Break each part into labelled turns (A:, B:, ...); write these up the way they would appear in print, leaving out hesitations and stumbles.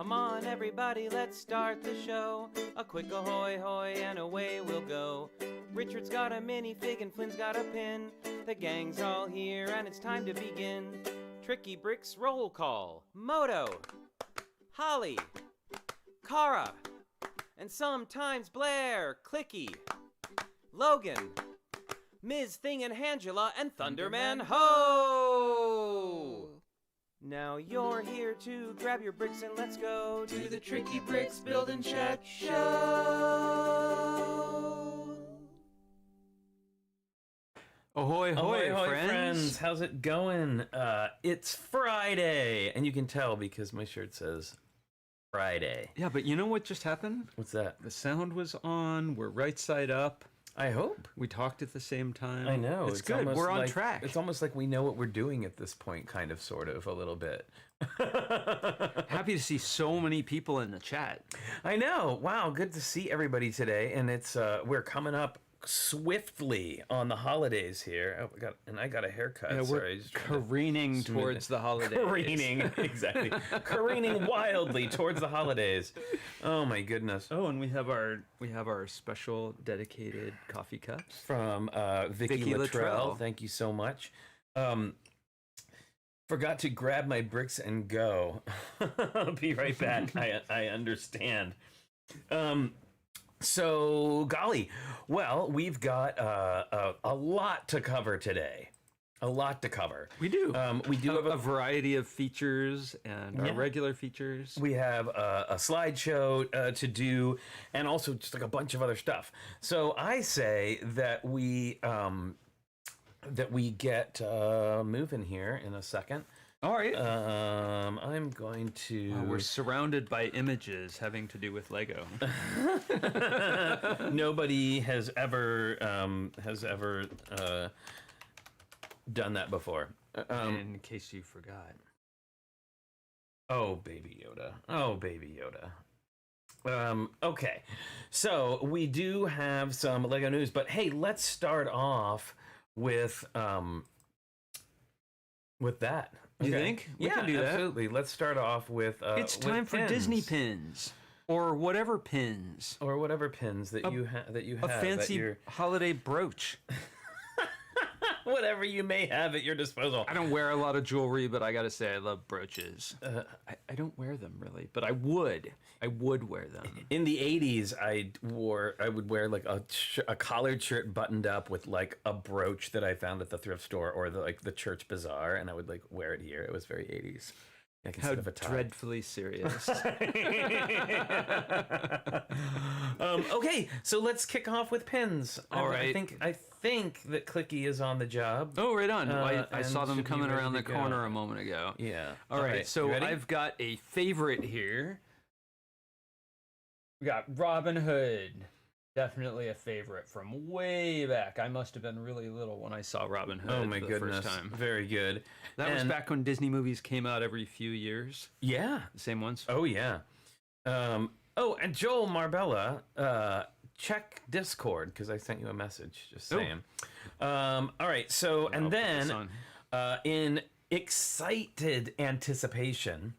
A: Come on, everybody, let's start the show. A quick ahoy hoy and away we'll go. Richard's got a minifig and Flynn's got a pin. The gang's all here and it's time to begin. TrickyBricks roll call. Moto, Holly, Kara, and sometimes Blair, Clicky, Logan, Ms. Thing and Angela, and Thunderman Ho! Now you're here to grab your bricks and let's go to the TrickyBricks Build and Chat Show!
B: Ahoy, hoy, friends!
A: How's it going? It's Friday, and you can tell because my shirt says Friday.
B: Yeah, but you know what just happened?
A: What's that?
B: The sound was on. We're right side up.
A: I hope.
B: We talked at the same time.
A: I know.
B: It's good. We're on track.
A: It's almost like we know what we're doing at this point, kind of, sort of, a little bit.
B: Happy to see so many people in the chat.
A: I know. Wow, good to see everybody today. And it's we're coming up swiftly on the holidays here. Oh, I got a haircut.
B: Yeah, we're careening towards the holidays.
A: Careening, exactly. Careening wildly towards the holidays. Oh my goodness.
B: Oh, and we have our special dedicated coffee cups
A: from Vicky Luttrell. Thank you so much. Forgot to grab my bricks and go. I'll be right back. I understand. So, golly, well, we've got a lot to cover today. A lot to cover.
B: We do.
A: We do have
B: a variety of features and our regular features.
A: We have a slideshow to do, and also just like a bunch of other stuff. So I say that we get moving here in a second.
B: All right.
A: I'm going to.
B: We're surrounded by images having to do with Lego.
A: Nobody has ever done that before.
B: In case you forgot.
A: Oh, Baby Yoda. Oh, Baby Yoda. Okay, so we do have some Lego news, but hey, let's start off with that.
B: You think? We can do that.
A: Absolutely. Let's start off with
B: it's time for
A: pins.
B: Disney pins. Or whatever pins.
A: Or whatever pins that you have.
B: A fancy holiday brooch.
A: Whatever you may have at your disposal.
B: I don't wear a lot of jewelry, but I gotta say I love brooches. I don't wear them really, but I would. I would wear them.
A: In the 80s, I would wear like a collared shirt buttoned up with like a brooch that I found at the thrift store or the church bazaar, and I would like wear it here. It was very 80s. Like,
B: how dreadfully serious.
A: Okay, so let's kick off with pins.
B: All right.
A: I think that Clicky is on the job.
B: Oh, right on. I saw them coming around the corner a moment ago.
A: Yeah.
B: All right, so I've got a favorite here. We got Robin Hood. Definitely a favorite from way back. I must have been really little when I saw Robin Hood for the first time.
A: Very good.
B: That was back when Disney movies came out every few years.
A: Yeah.
B: The same ones.
A: Oh, yeah. And Joel Marbella, check Discord, because I sent you a message, just saying. All right, so, and then, in excited anticipation,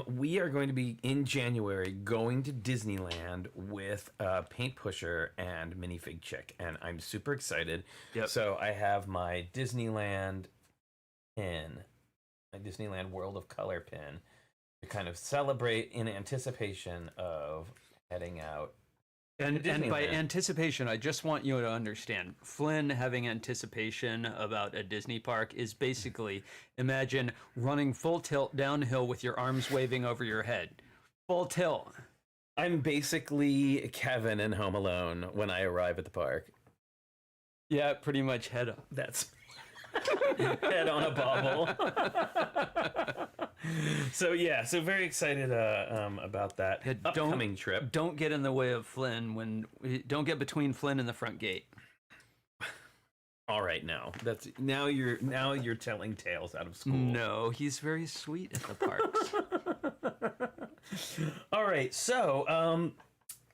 A: we are going to be, in January, going to Disneyland with Paint Pusher and Minifig Chick, and I'm super excited.
B: Yep.
A: So I have my Disneyland pin, my Disneyland World of Color pin, to kind of celebrate in anticipation of heading out.
B: And by anticipation, I just want you to understand, Flynn having anticipation about a Disney park is basically, imagine running full tilt downhill with your arms waving over your head. Full tilt.
A: I'm basically Kevin in Home Alone when I arrive at the park.
B: Yeah, pretty much head up.
A: That's head on a bobble. So very excited about that upcoming trip.
B: Don't get in the way of Flynn don't get between Flynn and the front gate.
A: All right, now you're telling tales out of school.
B: No, he's very sweet at the parks.
A: All right, so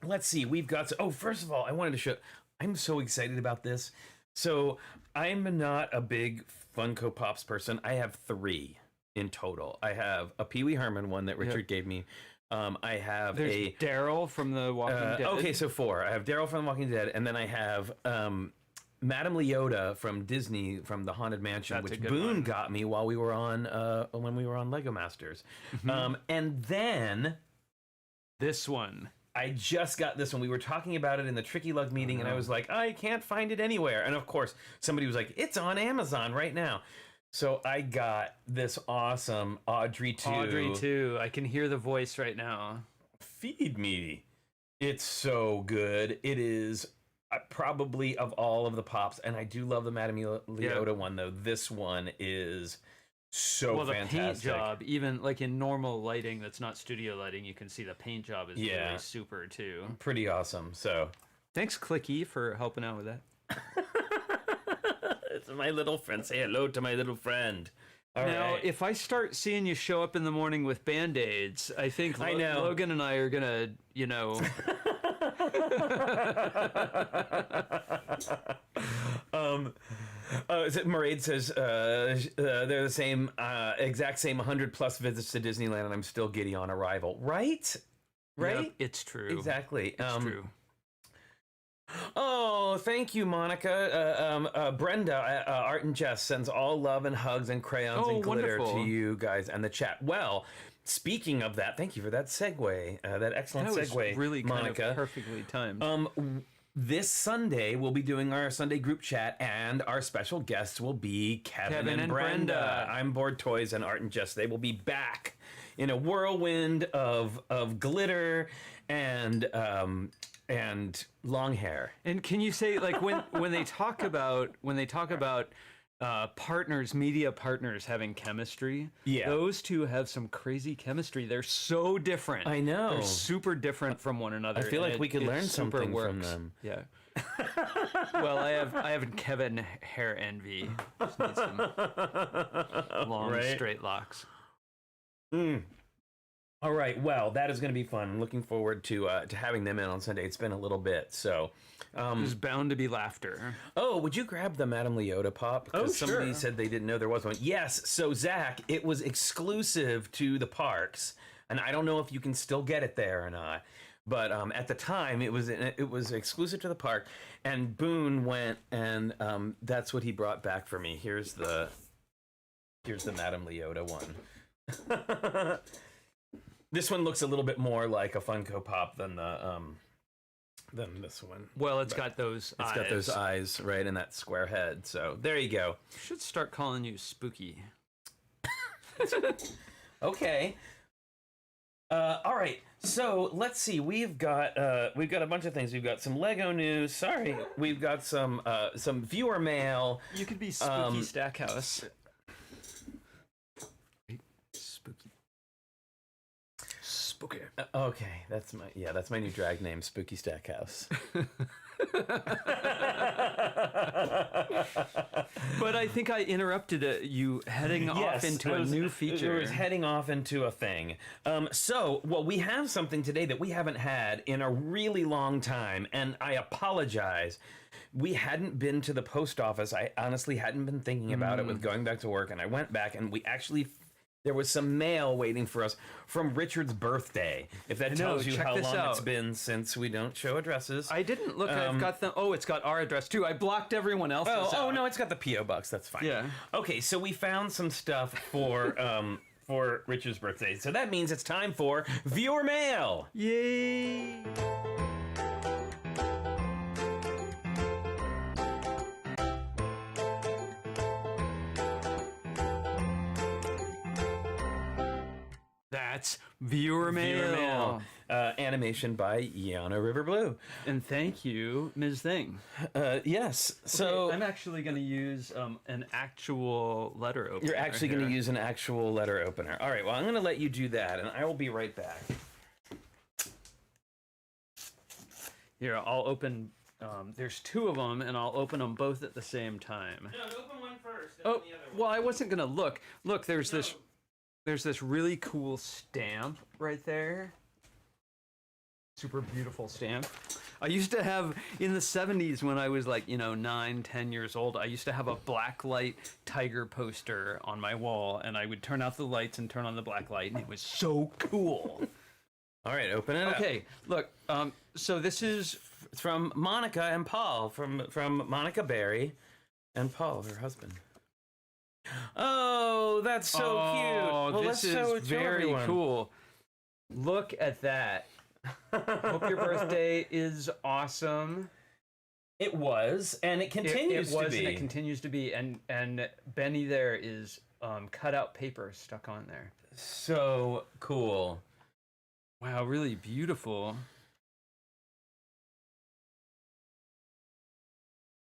A: let's see. We've got first of all, I wanted to show. I'm so excited about this. So I'm not a big Funko Pops person. I have 3.
C: in total. I have a Pee Wee Herman one that Richard gave me. I have
B: There's Daryl from The Walking Dead.
C: Okay, so 4. I have Daryl from The Walking Dead, and then I have Madame Leota from Disney from the Haunted Mansion, which Boone got me while we were on when we were on Lego Masters. And then
B: this one.
C: I just got this one. We were talking about it in the Tricky Lug meeting, and I was like, I can't find it anywhere. And of course, somebody was like, it's on Amazon right now. So I got this awesome Audrey 2.
B: Audrey 2. I can hear the voice right now.
C: Feed me. It's so good. It is probably of all of the Pops, and I do love the Madame Leota one, though. This one is so fantastic.
B: The paint job, even like in normal lighting that's not studio lighting, you can see the paint job is really super, too.
C: Pretty awesome. So
B: thanks, Clicky, for helping out with that.
C: It's my little friend. Say hello to my little friend. All
B: now,
C: right.
B: if I start seeing you show up in the morning with Band-Aids, I think Logan and I are going to,
C: Maraid says they're the same, exact same 100+ visits to Disneyland, and I'm still giddy on arrival. Right?
B: Yep, it's true.
C: Exactly.
B: It's true.
C: Oh, thank you, Monica. Brenda, Art and Jess sends all love and hugs and crayons and glitter to you guys and the chat. Well, speaking of that, thank you for that segue. That excellent segue,
B: really
C: Monica.
B: Kind of perfectly timed.
C: This Sunday, we'll be doing our Sunday group chat, and our special guests will be Kevin and Brenda. I'm Bored Toys and Art and Jess. They will be back in a whirlwind of glitter and long hair.
B: And can you say, like, when they talk about partners, media partners having chemistry, those two have some crazy chemistry. They're so different.
C: I know.
B: They're super different from one another.
C: I feel like we could learn something from them.
B: Yeah. Well, I have Kevin hair envy. Just need some long straight locks.
C: All right, well, that is going to be fun. I'm looking forward to having them in on Sunday. It's been a little bit, so...
B: There's bound to be laughter.
C: Oh, would you grab the Madame Leota pop? Because somebody said they didn't know there was one. Yes, so Zach, it was exclusive to the parks, and I don't know if you can still get it there or not. But at the time, it was exclusive to the park, and Boone went, and that's what he brought back for me. Here's the Madame Leota one. This one looks a little bit more like a Funko Pop than this one.
B: Well, it's got those eyes.
C: It's got those eyes, right, and that square head. So there you go.
B: Should start calling you Spooky.
C: Okay. All right. So let's see. We've got a bunch of things. We've got some Lego news. Sorry, we've got some viewer mail.
B: You could be Spooky Stackhouse. Spooky.
C: Okay, that's my new drag name, Spooky Stackhouse.
B: But I think I interrupted you heading off into a new feature.
C: It was heading off into a thing. We have something today that we haven't had in a really long time, and I apologize. We hadn't been to the post office. I honestly hadn't been thinking about it with going back to work, and I went back, and there was some mail waiting for us from Richard's birthday. If that tells you how long it's been since we don't show addresses.
B: I didn't look. I've got the. Oh, it's got our address too. I blocked everyone else's.
C: Oh no, it's got the P.O. box. That's fine.
B: Yeah.
C: Okay, so we found some stuff for Richard's birthday. So that means it's time for viewer mail.
B: Yay! That's viewer mail.
C: Animation by Yana Riverblue.
B: And thank you, Ms. Thing.
C: Yes. So
B: okay, I'm actually going to use an actual letter opener.
C: You're actually going to use an actual letter opener. All right. Well, I'm going to let you do that, and I will be right back.
B: Here, I'll open. There's two of them, and I'll open them both at the same time.
C: No, open one first.
B: And then the other one. Well, I wasn't going to look. Look, there's this really cool stamp right there. Super beautiful stamp. I used to have, in the 70s when I was like, 9, 10 years old, I used to have a blacklight tiger poster on my wall, and I would turn out the lights and turn on the black light, and it was so cool.
C: All right, open it up.
B: Okay, look, so this is
C: from Monica and Paul, from Monica Berry and Paul, her husband. Oh, that's so cute. Well,
B: this is very cool. Look at that. Hope your birthday is awesome.
C: It was, and it continues to be.
B: And it continues to be. And Benny there is cutout paper stuck on there.
C: So cool.
B: Wow, really beautiful.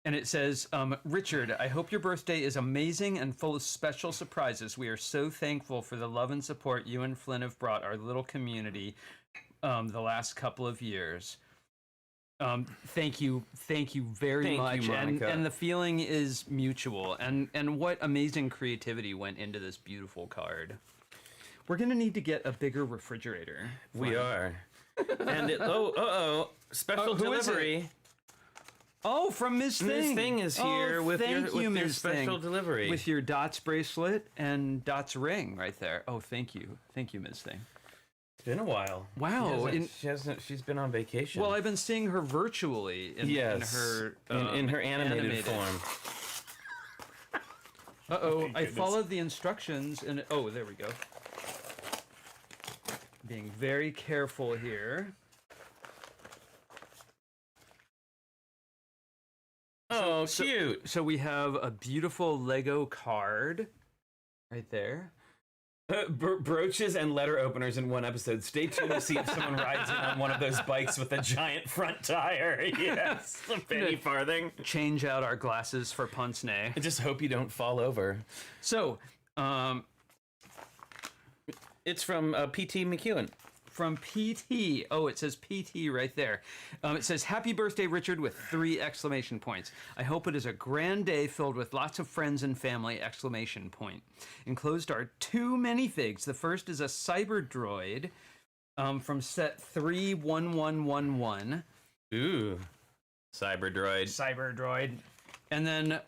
B: And it says, Richard, I hope your birthday is amazing and full of special surprises. We are so thankful for the love and support you and Flynn have brought our little community the last couple of years. Thank you very much. And the feeling is mutual. And what amazing creativity went into this beautiful card. We're going to need to get a bigger refrigerator.
C: We are. And special delivery.
B: Oh, from Ms. Thing.
C: Ms. Thing is here with your special delivery.
B: With your Dots bracelet and Dots ring right there. Oh, thank you. Thank you, Ms. Thing.
C: It's been a while.
B: Wow.
C: She's been on vacation.
B: Well, I've been seeing her virtually in her
C: animated form.
B: Uh-oh, I followed the instructions and there we go. Being very careful here.
C: Oh, cute.
B: So we have a beautiful Lego card right there.
C: Brooches and letter openers in one episode. Stay tuned to see if someone rides in on one of those bikes with a giant front tire. Yes, a penny farthing.
B: Change out our glasses for pince-nez.
C: I just hope you don't fall over.
B: So,
C: it's from P.T. McEwen.
B: From PT. Oh, it says PT right there. It says, Happy birthday, Richard, with 3 exclamation points. I hope it is a grand day filled with lots of friends and family, exclamation point. Enclosed are 2 minifigs. The first is a cyber droid from set 31111.
C: Ooh. Cyber droid.
B: Cyber droid. And then,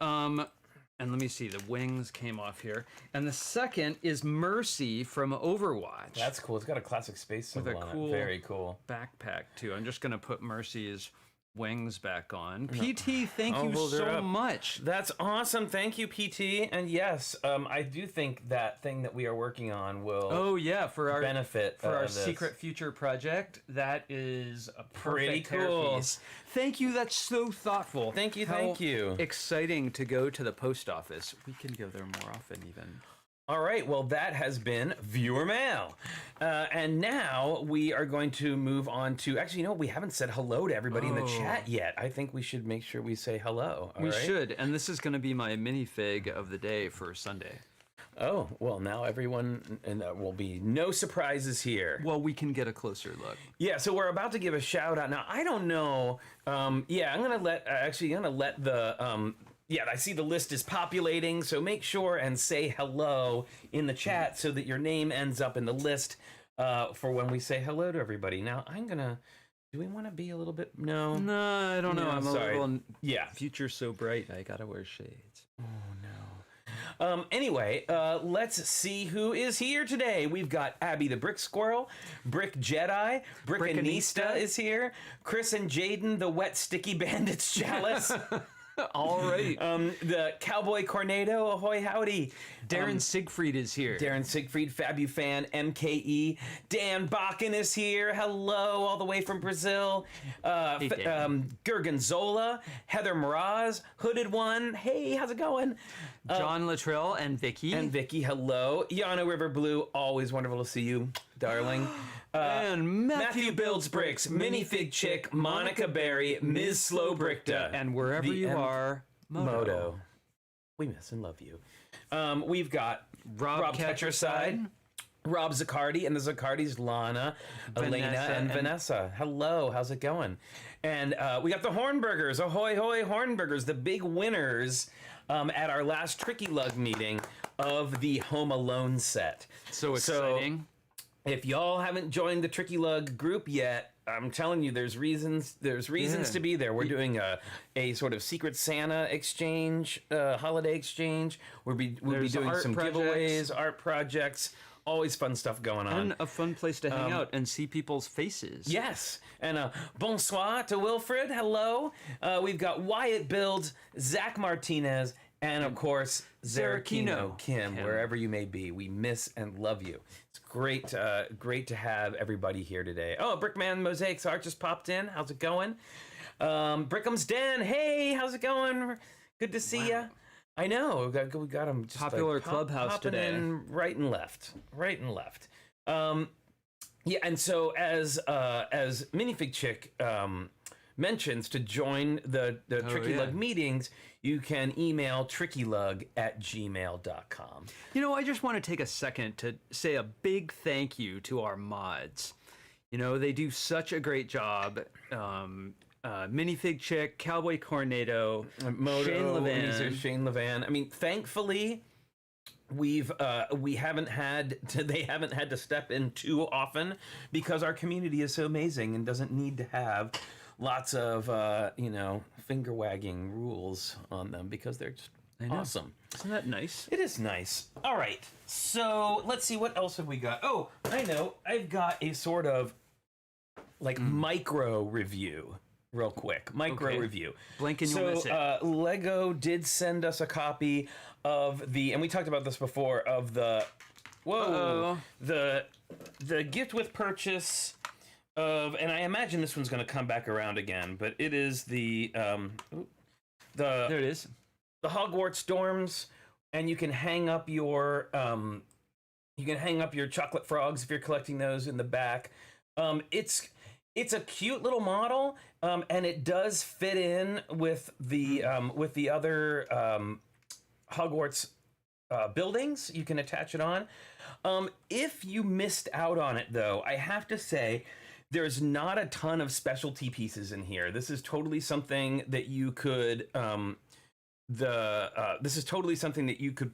B: and let me see, the wings came off here. And the second is Mercy from Overwatch.
C: That's cool. It's got a classic space symbol on it. Very cool
B: backpack, too. I'm just going to put Mercy's wings back on. PT, thank you so much.
C: That's awesome. Thank you, PT. And yes, I do think that thing that we are working on will
B: for our
C: benefit
B: for our secret future project. That is a
C: pretty
B: perfect
C: cool.
B: Piece. Thank you. That's so thoughtful.
C: Thank you.
B: How
C: thank you.
B: Exciting to go to the post office. We can go there more often, even.
C: All right, well, that has been Viewer Mail. And now we are going to move on to... Actually, we haven't said hello to everybody in the chat yet. I think we should make sure we say hello.
B: We should, and this is going to be my minifig of the day for Sunday.
C: Oh, well, now everyone... And will be no surprises here.
B: Well, we can get a closer look.
C: Yeah, so we're about to give a shout-out. Now, I don't know... I'm going to let... Actually, I'm going to let the... Yeah, I see the list is populating, so make sure and say hello in the chat so that your name ends up in the list for when we say hello to everybody. Now, I'm gonna... Do we want to be a little bit... No,
B: I don't know. I'm
C: sorry.
B: a little...
C: Yeah.
B: Future's so bright, I gotta wear shades.
C: Oh, no. Anyway, let's see who is here today. We've got Abby the Brick Squirrel, Brick Jedi, Brickanista is here, Chris and Jaden, the Wet Sticky Bandits Chalice.
B: All right.
C: The Cowboy Cornado, ahoy howdy.
B: Darren Siegfried is here.
C: Darren Siegfried, Fabufan, MKE. Dan Bakken is here. Hello, all the way from Brazil.
B: Hey,
C: Gergonzola, Heather Mraz, Hooded One. Hey, how's it going?
B: John Luttrell and Vicky.
C: Hello. Yano River Blue, always wonderful to see you, darling.
B: And
C: Matthew Builds Bricks, Minifig Chick, Monica Berry, Ms. Slow Brickta.
B: And wherever you are,
C: Moto. We miss and love you. We've got Rob Ketcherside, Rob Zaccardi, and the Zaccardis, Lana, Elena, and Vanessa. Hello, how's it going? And we got the Hornburgers, ahoy hoy Hornburgers, the big winners at our last Tricky Lug meeting of the Home Alone set.
B: So exciting.
C: If y'all haven't joined the Tricky Lug group yet, I'm telling you, there's reasons to be there. We're doing a sort of Secret Santa exchange, holiday exchange. We'll be doing some giveaways, art projects. Always fun stuff going on.
B: And a fun place to hang out and see people's faces.
C: Yes. And bonsoir to Wilfred. Hello. We've got Wyatt Builds, Zach Martinez, and of course, Zarakino Kim, wherever you may be. We miss and love you. It's great to have everybody here today. Oh, Brickman Mosaics Art just popped in. How's it going? Brickham's Den. Hey, how's it going? Good to see you. I know we got them just
B: popular clubhouse today.
C: In right and left. Yeah, and so as Minifig Chick mentions, to join the Tricky Lug meetings, you can email trickylug@gmail.com.
B: I just want to take a second to say a big thank you to our mods. They do such a great job. Minifig Chick, Cowboy Cornado, Shane Levan.
C: I mean, thankfully, they haven't had to step in too often because our community is so amazing and doesn't need to have lots of finger wagging rules on them because they're just awesome.
B: Isn't that nice?
C: It is nice. All right, so let's see, what else have we got? Oh, I know, I've got a sort of micro review. Real quick, review.
B: Blink and you'll miss it.
C: Lego did send us a copy of and we talked about this before, of the gift with purchase of, and I imagine this one's going to come back around again, but it is there it is, the Hogwarts dorms, and you can hang up your chocolate frogs if you're collecting those in the back. It's a cute little model, and it does fit in with the other Hogwarts buildings. You can attach it on. If you missed out on it, though, I have to say there's not a ton of specialty pieces in here. This is totally something that you could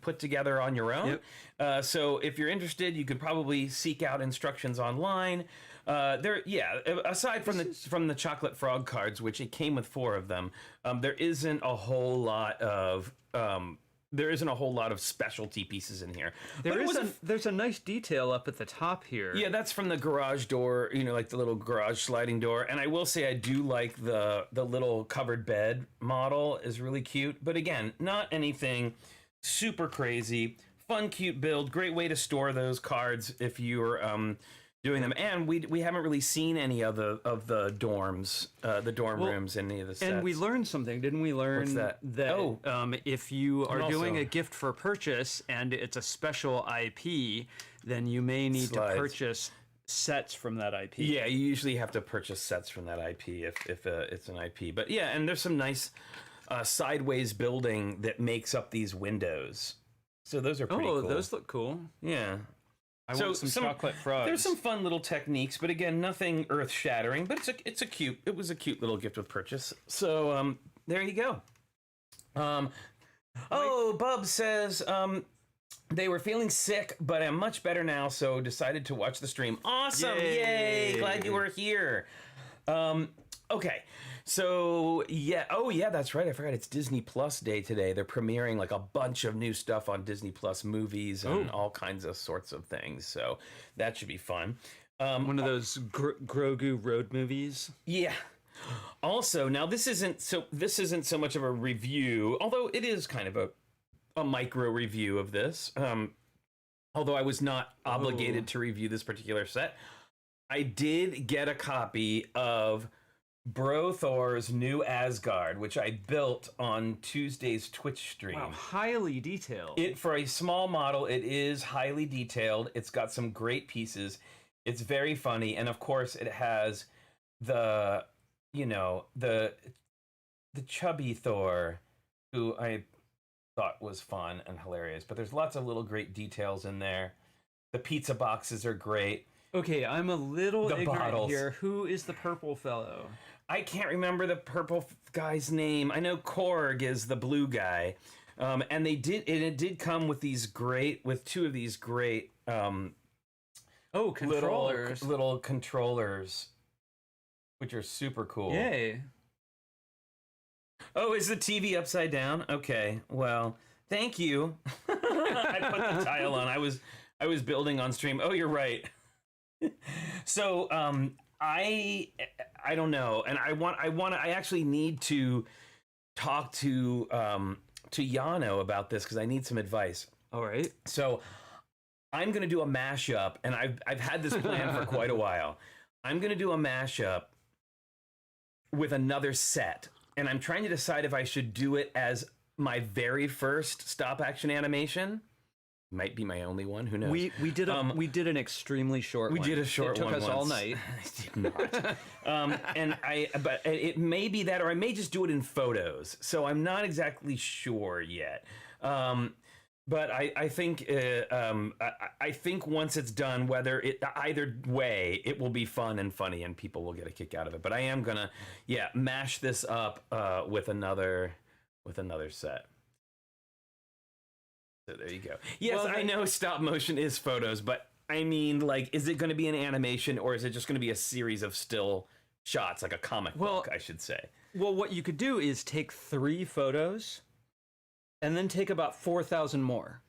C: put together on your own. Yep. So if you're interested, you could probably seek out instructions online. Aside from the chocolate frog cards, which it came with 4 of them, there isn't a whole lot of specialty pieces in here.
B: There's a nice detail up at the top here.
C: Yeah, that's from the garage door, like the little garage sliding door. And I will say I do like the little covered bed model is really cute. But again, not anything super crazy. Fun, cute build. Great way to store those cards if you're doing them. And we haven't really seen any of the dorms, the dorm rooms in any of the sets.
B: And we learned something, didn't we? Learn that if you are doing a gift for purchase and it's a special IP, then you may need to purchase sets from that IP.
C: Yeah, you usually have to purchase sets from that IP if it's an IP. But yeah, and there's some nice sideways building that makes up these windows. So those are pretty cool.
B: Oh, those look cool.
C: Yeah.
B: I want some chocolate frogs.
C: There's some fun little techniques, but again, nothing earth-shattering. But it was a cute little gift with purchase. So there you go. Bub says they were feeling sick, but I'm much better now, so decided to watch the stream. Awesome! Yay! Glad you were here. Okay. So, that's right. I forgot it's Disney Plus Day today. They're premiering a bunch of new stuff on Disney Plus movies and all kinds of sorts of things. So that should be fun.
B: One of those Grogu road movies.
C: Yeah. Also, now this isn't so much of a review, although it is kind of a micro review of this. Although I was not obligated to review this particular set. I did get a copy of Bro Thor's new Asgard, which I built on Tuesday's Twitch stream.
B: Wow, highly detailed.
C: For a small model, it is highly detailed. It's got some great pieces. It's very funny, and of course, it has the chubby Thor, who I thought was fun and hilarious. But there's lots of little great details in there. The pizza boxes are great.
B: Okay, I'm a little ignorant here. Who is the purple fellow?
C: I can't remember the purple guy's name. I know Korg is the blue guy. And it did come with two of these great
B: controllers.
C: Little controllers. which are super cool.
B: Yay.
C: Oh, is the TV upside down? Okay, well, thank you. I put the tile on. I was building on stream. Oh, you're right. So, I don't know, and I actually need to talk to Yano about this because I need some advice.
B: All right.
C: So, I'm gonna do a mashup, and I've had this plan for quite a while. I'm gonna do a mashup with another set, and I'm trying to decide if I should do it as my very first stop action animation. Might be my only one. Who knows?
B: We did an extremely short one.
C: We did a short one.
B: It took us all night.
C: It did not. But it may be that, or I may just do it in photos. So I'm not exactly sure yet. But I think once it's done, whether it either way, it will be fun and funny, and people will get a kick out of it. But I am gonna, mash this up with another set. So there you go. Yes, well, I know stop motion is photos, but I mean, like, is it going to be an animation, or is it just going to be a series of still shots, like a comic book, I should say?
B: Well, what you could do is take 3 photos, and then take about 4,000 more,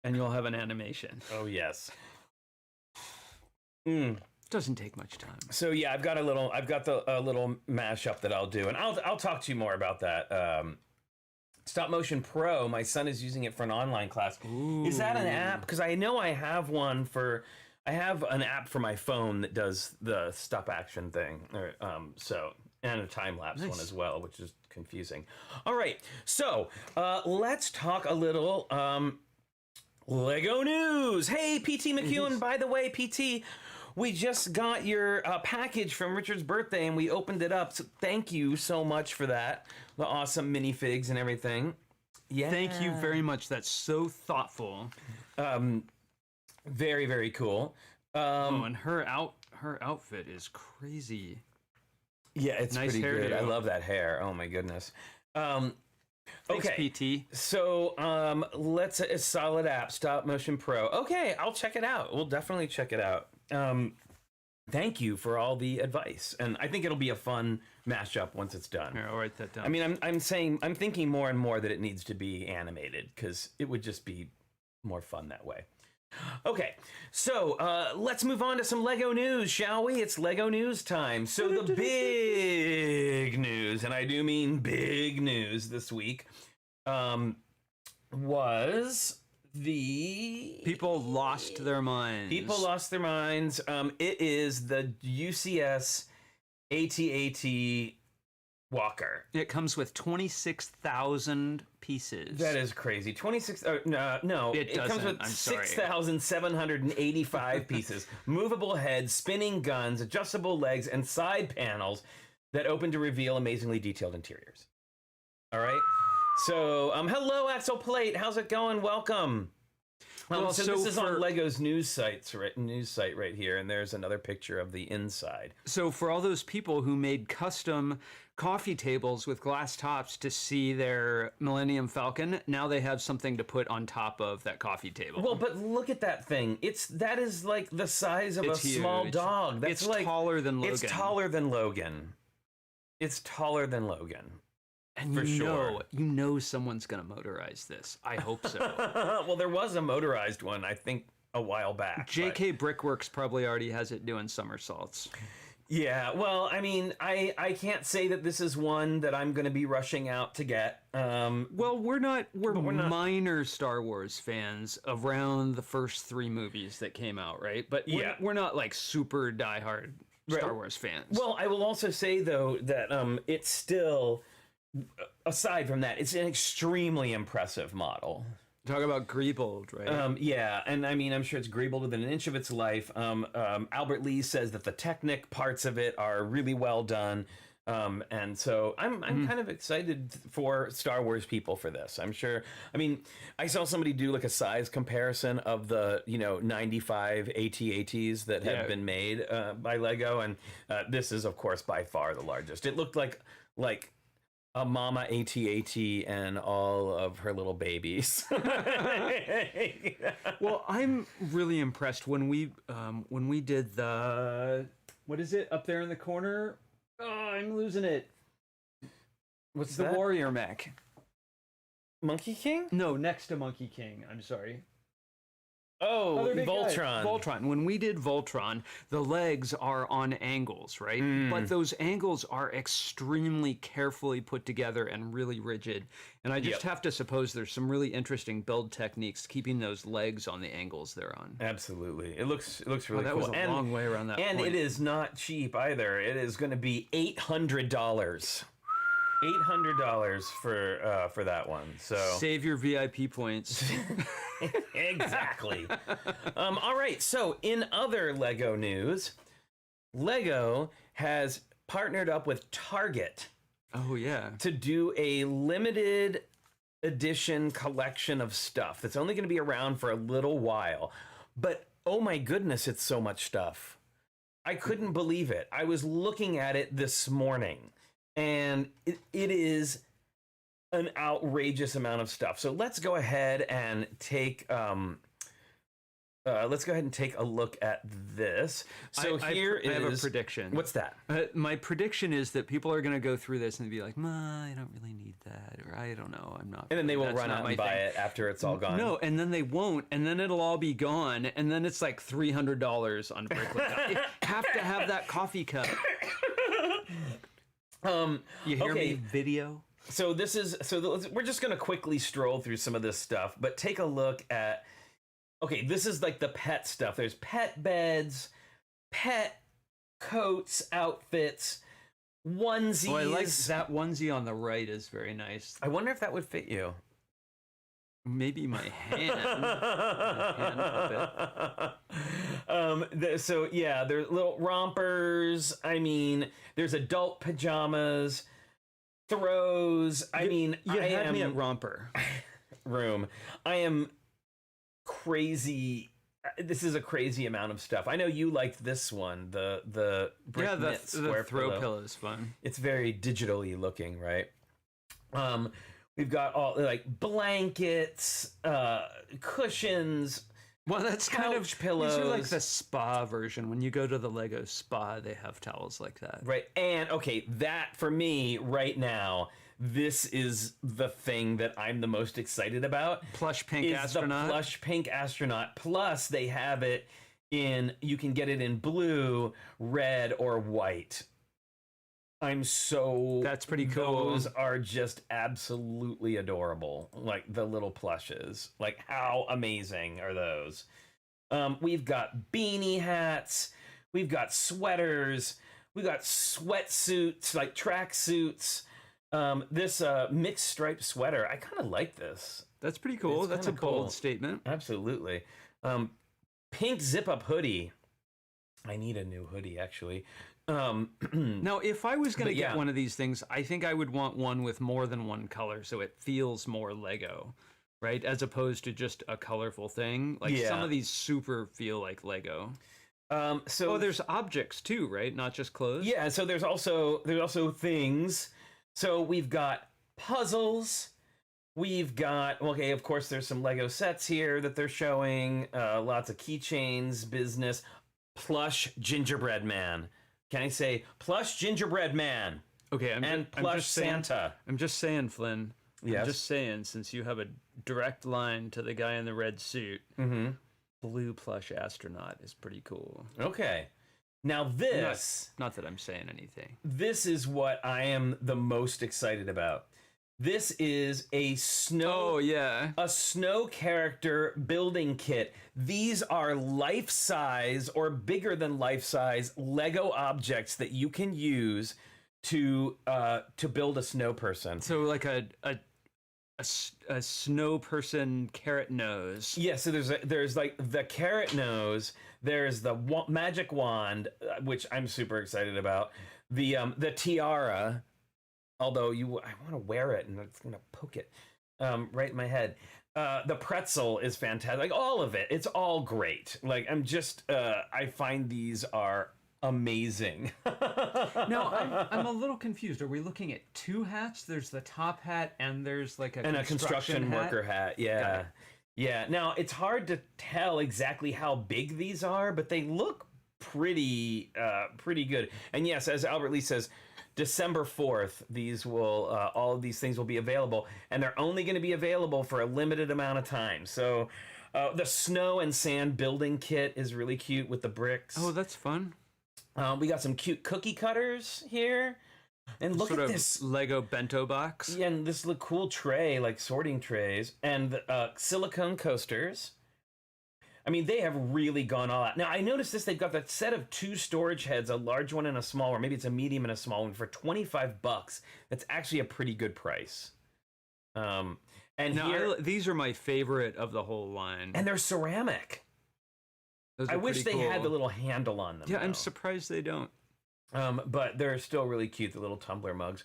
B: and you'll have an animation.
C: Oh yes.
B: Doesn't take much time.
C: So yeah, I've got a little mashup that I'll do, and I'll talk to you more about that. Stop Motion Pro, my son is using it for an online class.
B: Ooh.
C: Is that an app? Because I know I have an app for my phone that does the stop action thing, and a time lapse one as well, which is confusing. All right, so let's talk a little Lego news. Hey, PT McEwen, by the way, PT, we just got your package from Richard's birthday, and we opened it up. So thank you so much for that. The awesome minifigs and everything. Yeah.
B: Thank you very much. That's so thoughtful.
C: Very, very cool.
B: And her outfit is crazy.
C: Yeah, it's
B: nice
C: pretty good.
B: hairdo.
C: I love that hair. Oh my goodness.
B: Thanks,
C: okay,
B: PT.
C: So let's a solid app, Stop Motion Pro. Okay, I'll check it out. We'll definitely check it out. Thank you for all the advice, and I think it'll be a fun mashup once it's done.
B: Here, I'll write that down.
C: I mean, I'm thinking more and more that it needs to be animated because it would just be more fun that way. Okay, so let's move on to some Lego news, shall we? It's Lego news time. So the big news, and I do mean big news this week, was the...
B: People lost their minds.
C: People lost their minds. It is the UCS AT-AT Walker.
B: It comes with 26,000 pieces.
C: That is crazy. 26. No.
B: It
C: comes with 6,785 pieces. Movable head, spinning guns, adjustable legs, and side panels that open to reveal amazingly detailed interiors. All right. So, hello, Axel Plate. How's it going? Welcome. So this is on Lego's news site right here, and there's another picture of the inside.
B: So for all those people who made custom coffee tables with glass tops to see their Millennium Falcon, now they have something to put on top of that coffee table.
C: Well, but look at that thing. That is like the size of a small dog.
B: It's like taller than Logan.
C: It's taller than Logan. It's taller than Logan.
B: And
C: for sure.
B: You know someone's going to motorize this. I hope so.
C: Well, there was a motorized one, I think, a while back.
B: JK Brickworks probably already has it doing somersaults.
C: Yeah, well, I mean, I can't say that this is one that I'm going to be rushing out to get.
B: Well, we're minor Star Wars fans around the first 3 movies that came out, right? But we're not like super diehard Star Wars fans.
C: Well, I will also say, though, that it's still... Aside from that, it's an extremely impressive model.
B: Talk about greebled, right?
C: Yeah, and I mean, I'm sure it's greebled within an inch of its life. Albert Lee says that the Technic parts of it are really well done. And so I'm kind of excited for Star Wars people for this. I'm sure. I mean, I saw somebody do like a size comparison of the 95 AT-ATs that have been made by Lego, and this is of course by far the largest. It looked like a mama AT-AT and all of her little babies.
B: Well, I'm really impressed when we did the, what is it up there in the corner? Oh, I'm losing it.
C: What's
B: The
C: that?
B: Warrior Mech.
C: Monkey King?
B: No, next to Monkey King. I'm sorry.
C: Oh,
B: Other big guy.
C: Voltron.
B: Voltron. When we did Voltron, the legs are on angles, right? But those angles are extremely carefully put together and really rigid. And I just have to suppose there's some really interesting build techniques keeping those legs on the angles they're on.
C: Absolutely. It looks really
B: That
C: cool.
B: was a long way around that
C: And
B: point.
C: it is not cheap either. It is going to be $800. $800 for that one. So
B: Save your VIP points.
C: exactly. All right. So in other Lego news, Lego has partnered up with Target
B: Oh, yeah.
C: to do a limited edition collection of stuff that's only going to be around for a little while. But oh my goodness, it's so much stuff. I couldn't believe it. I was looking at it this morning, and it is an outrageous amount of stuff. So let's go ahead and take a look at this. So
B: I have a prediction.
C: What's that?
B: My prediction is that people are going to go through this and be like, I don't really need that, or I don't know, I'm not.
C: And then they will
B: that's
C: run
B: not
C: out
B: my
C: and buy
B: thing."
C: it after it's all gone.
B: No, and then they won't, and then it'll all be gone, and then it's like $300 on Bricklink. I have to have that coffee cup. You hear me? Video.
C: So we're just going to quickly stroll through some of this stuff, but take a look at. Okay, this is like the pet stuff. There's pet beds, pet coats, outfits, onesies.
B: Oh, I like that onesie on the right is very nice.
C: I wonder if that would fit you.
B: Maybe my hand. My hand puppet.
C: So yeah, there's little rompers. I mean, there's adult pajamas, throws.
B: You had me at romper.
C: Room. I am crazy. This is a crazy amount of stuff. I know you liked this one, the brick knit
B: the
C: square
B: throw pillow is fun.
C: It's very digitally looking, right? We've got all like blankets, cushions.
B: Well, that's kind of
C: couch pillows.
B: These are like the spa version. When you go to the Lego spa, they have towels like that.
C: Right. And okay, that for me right now, this is the thing that I'm the most excited about.
B: Plush pink astronaut.
C: The plush pink astronaut. Plus, they have it you can get it in blue, red, or white.
B: That's pretty cool.
C: Those are just absolutely adorable. Like the little plushes. Like how amazing are those? We've got beanie hats. We've got sweaters. We've got sweatsuits, like track suits. This mixed striped sweater, I kind of like this.
B: That's pretty cool. That's a bold
C: cool
B: statement.
C: Absolutely. Pink zip-up hoodie. I need a new hoodie, actually.
B: Now, if I was going to get one of these things, I think I would want one with more than one color, so it feels more Lego, right? As opposed to just a colorful thing. Like some of these super feel like Lego. So there's objects too, right? Not just clothes.
C: Yeah. So there's also things. So we've got puzzles. We've got, okay, of course, there's some Lego sets here that they're showing. Lots of keychains, business, plush gingerbread man. Can I say plush gingerbread man?
B: Okay, I'm
C: plush
B: just saying,
C: Santa.
B: I'm just saying, Flynn.
C: Yes.
B: I'm just saying, since you have a direct line to the guy in the red suit, blue plush astronaut is pretty cool.
C: Okay. Now this...
B: Not that I'm saying anything.
C: This is what I am the most excited about. This is a snow...
B: Oh, yeah.
C: A snow character building kit. These are life-size or bigger than life-size Lego objects that you can use to build a snow person.
B: So like a snow person carrot nose.
C: Yeah, so there's like the carrot nose. There's the magic wand, which I'm super excited about. The tiara, although I want to wear it and it's gonna poke it right in my head. The pretzel is fantastic. Like all of it, it's all great. Like I'm just I find these are amazing.
B: Now I'm a little confused. Are we looking at two hats? There's the top hat and there's like a construction
C: worker hat. Yeah. Now it's hard to tell exactly how big these are, but they look pretty good. And yes, as Albert Lee says, December 4th, these will all of these things will be available, and they're only going to be available for a limited amount of time. So the snow and sand building kit is really cute with the bricks.
B: Oh, that's fun.
C: We got some cute cookie cutters here. And look at this
B: Lego bento box.
C: Yeah, and this cool tray, like sorting trays, and silicone coasters. I mean, they have really gone all out. Now, I noticed this. They've got that set of 2 storage heads, a large one and a small one. Maybe it's a medium and a small one for $25. That's actually a pretty good price. And
B: now,
C: here,
B: these are my favorite of the whole line.
C: And they're ceramic. I wish they had the little handle on them.
B: Yeah, though. I'm surprised they don't.
C: But they're still really cute, the little tumbler mugs.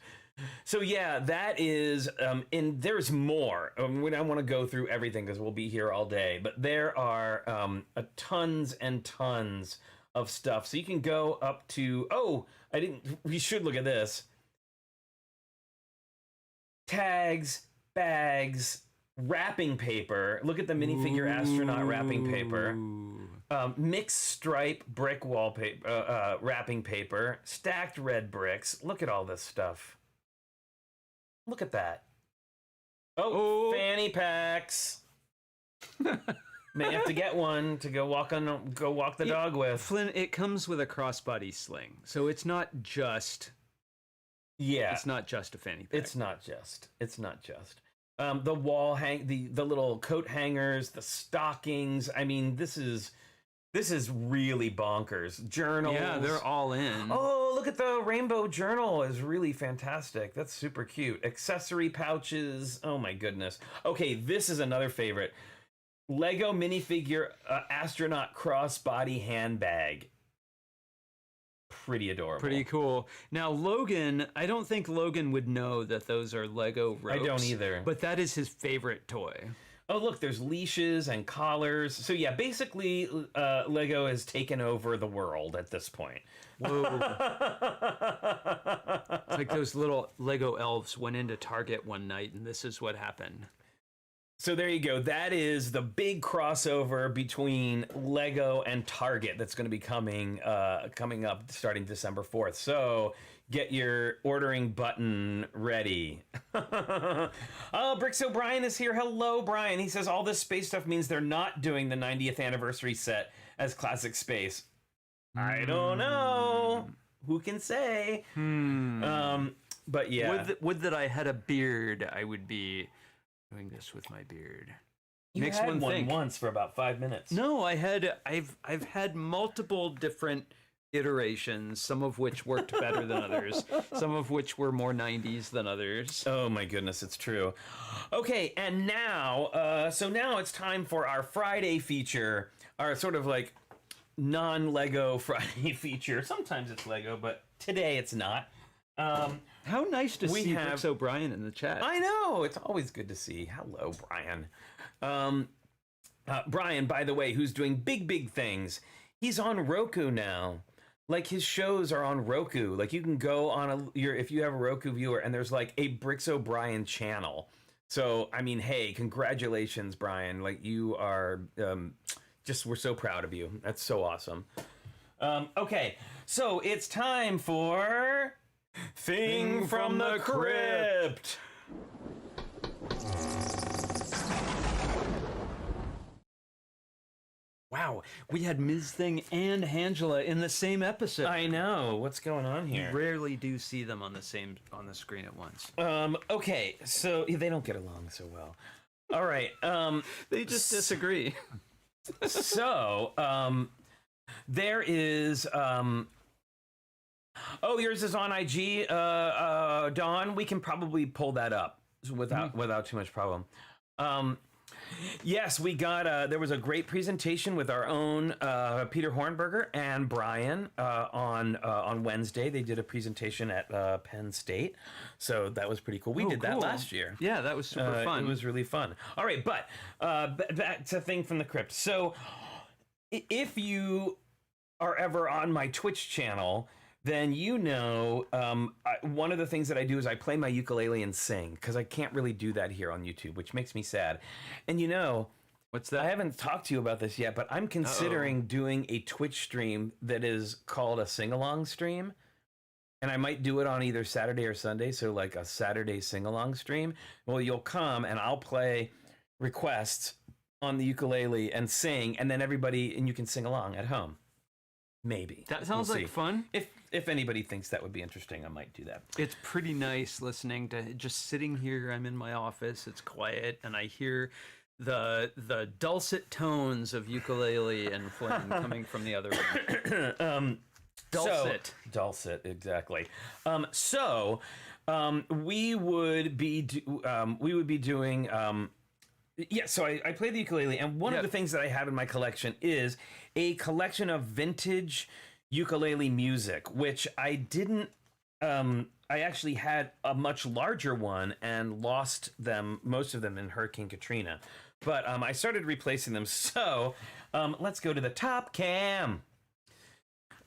C: So yeah, that is, and there's more. We don't want to go through everything because we'll be here all day, but there are tons and tons of stuff. So you can go up to, we should look at this. Tags, bags, wrapping paper. Look at the minifigure astronaut wrapping paper. Mixed stripe brick wallpaper, wrapping paper, stacked red bricks. Look at all this stuff. Look at that. Oh, fanny packs. May have to get one to go walk the dog with.
B: Flynn, it comes with a crossbody sling, so it's not just. Yeah, it's not just a fanny pack.
C: It's not just. The wall the little coat hangers, the stockings. I mean, this is really bonkers. Journals.
B: Yeah, they're all in.
C: Oh, look at the rainbow journal is really fantastic. That's super cute. Accessory pouches. Oh my goodness. Okay, this is another favorite. Lego minifigure astronaut crossbody handbag. Pretty adorable.
B: Pretty cool. Now, Logan, I don't think Logan would know that those are Lego ropes.
C: I don't either.
B: But that is his favorite toy.
C: Oh, look, there's leashes and collars. So, yeah, basically, Lego has taken over the world at this point.
B: Whoa. It's like those little Lego elves went into Target one night, and this is what happened.
C: So there you go. That is the big crossover between Lego and Target that's going to be coming up starting December 4th. So get your ordering button ready. Oh, Bricks O'Brien is here. Hello, Brian. He says all this space stuff means they're not doing the 90th anniversary set as Classic Space. I don't know. Who can say? But yeah.
B: Would that I had a beard, I would be doing this with my beard.
C: You had one once for about 5 minutes.
B: No, I've had multiple different iterations, some of which worked better than others, some of which were more 90s than others.
C: Oh my goodness, it's true. Okay, and now, so now it's time for our Friday feature, our sort of like non-Lego Friday feature. Sometimes it's Lego, but today it's not.
B: How nice to see Bricks O'Brien in the chat.
C: I know. It's always good to see. Hello, Brian. Brian, by the way, who's doing big things. He's on Roku now. Like, his shows are on Roku. Like, you can go on if you have a Roku viewer, and there's like a Bricks O'Brien channel. So, I mean, hey, congratulations, Brian. Like, you are we're so proud of you. That's so awesome. Okay, so it's time for Thing from the Crypt.
B: Wow, we had Ms. Thing and Angela in the same episode.
C: I know. What's going on here?
B: You rarely do see them on the screen at once.
C: Okay, so they don't get along so well. All right.
B: They just disagree.
C: So, there is yours is on IG, Dawn. We can probably pull that up without too much problem. Yes, we got there was a great presentation with our own Peter Hornberger and Brian on Wednesday. They did a presentation at Penn State, so that was pretty cool. We did that last year.
B: Yeah, that was super fun.
C: It was really fun. All right, but back to Thing from the Crypt. So if you are ever on my Twitch channel, then you know one of the things that I do is I play my ukulele and sing, because I can't really do that here on YouTube, which makes me sad. And you know,
B: What's that?
C: I haven't talked to you about this yet, but I'm considering doing a Twitch stream that is called a sing-along stream. And I might do it on either Saturday or Sunday, so like a Saturday sing-along stream. Well, you'll come and I'll play requests on the ukulele and sing, and then and you can sing along at home. Maybe.
B: That sounds like fun.
C: If anybody thinks that would be interesting, I might do that.
B: It's pretty nice listening to just sitting here. I'm in my office. It's quiet, and I hear the dulcet tones of ukulele and Flynn coming from the other room. Dulcet, exactly. We would be doing. So I play the ukulele, and one of the things that I have in my collection is a collection of vintage ukulele music, which I didn't. I actually had a much larger one and lost most of them in Hurricane Katrina, but I started replacing them. So let's go to the top cam.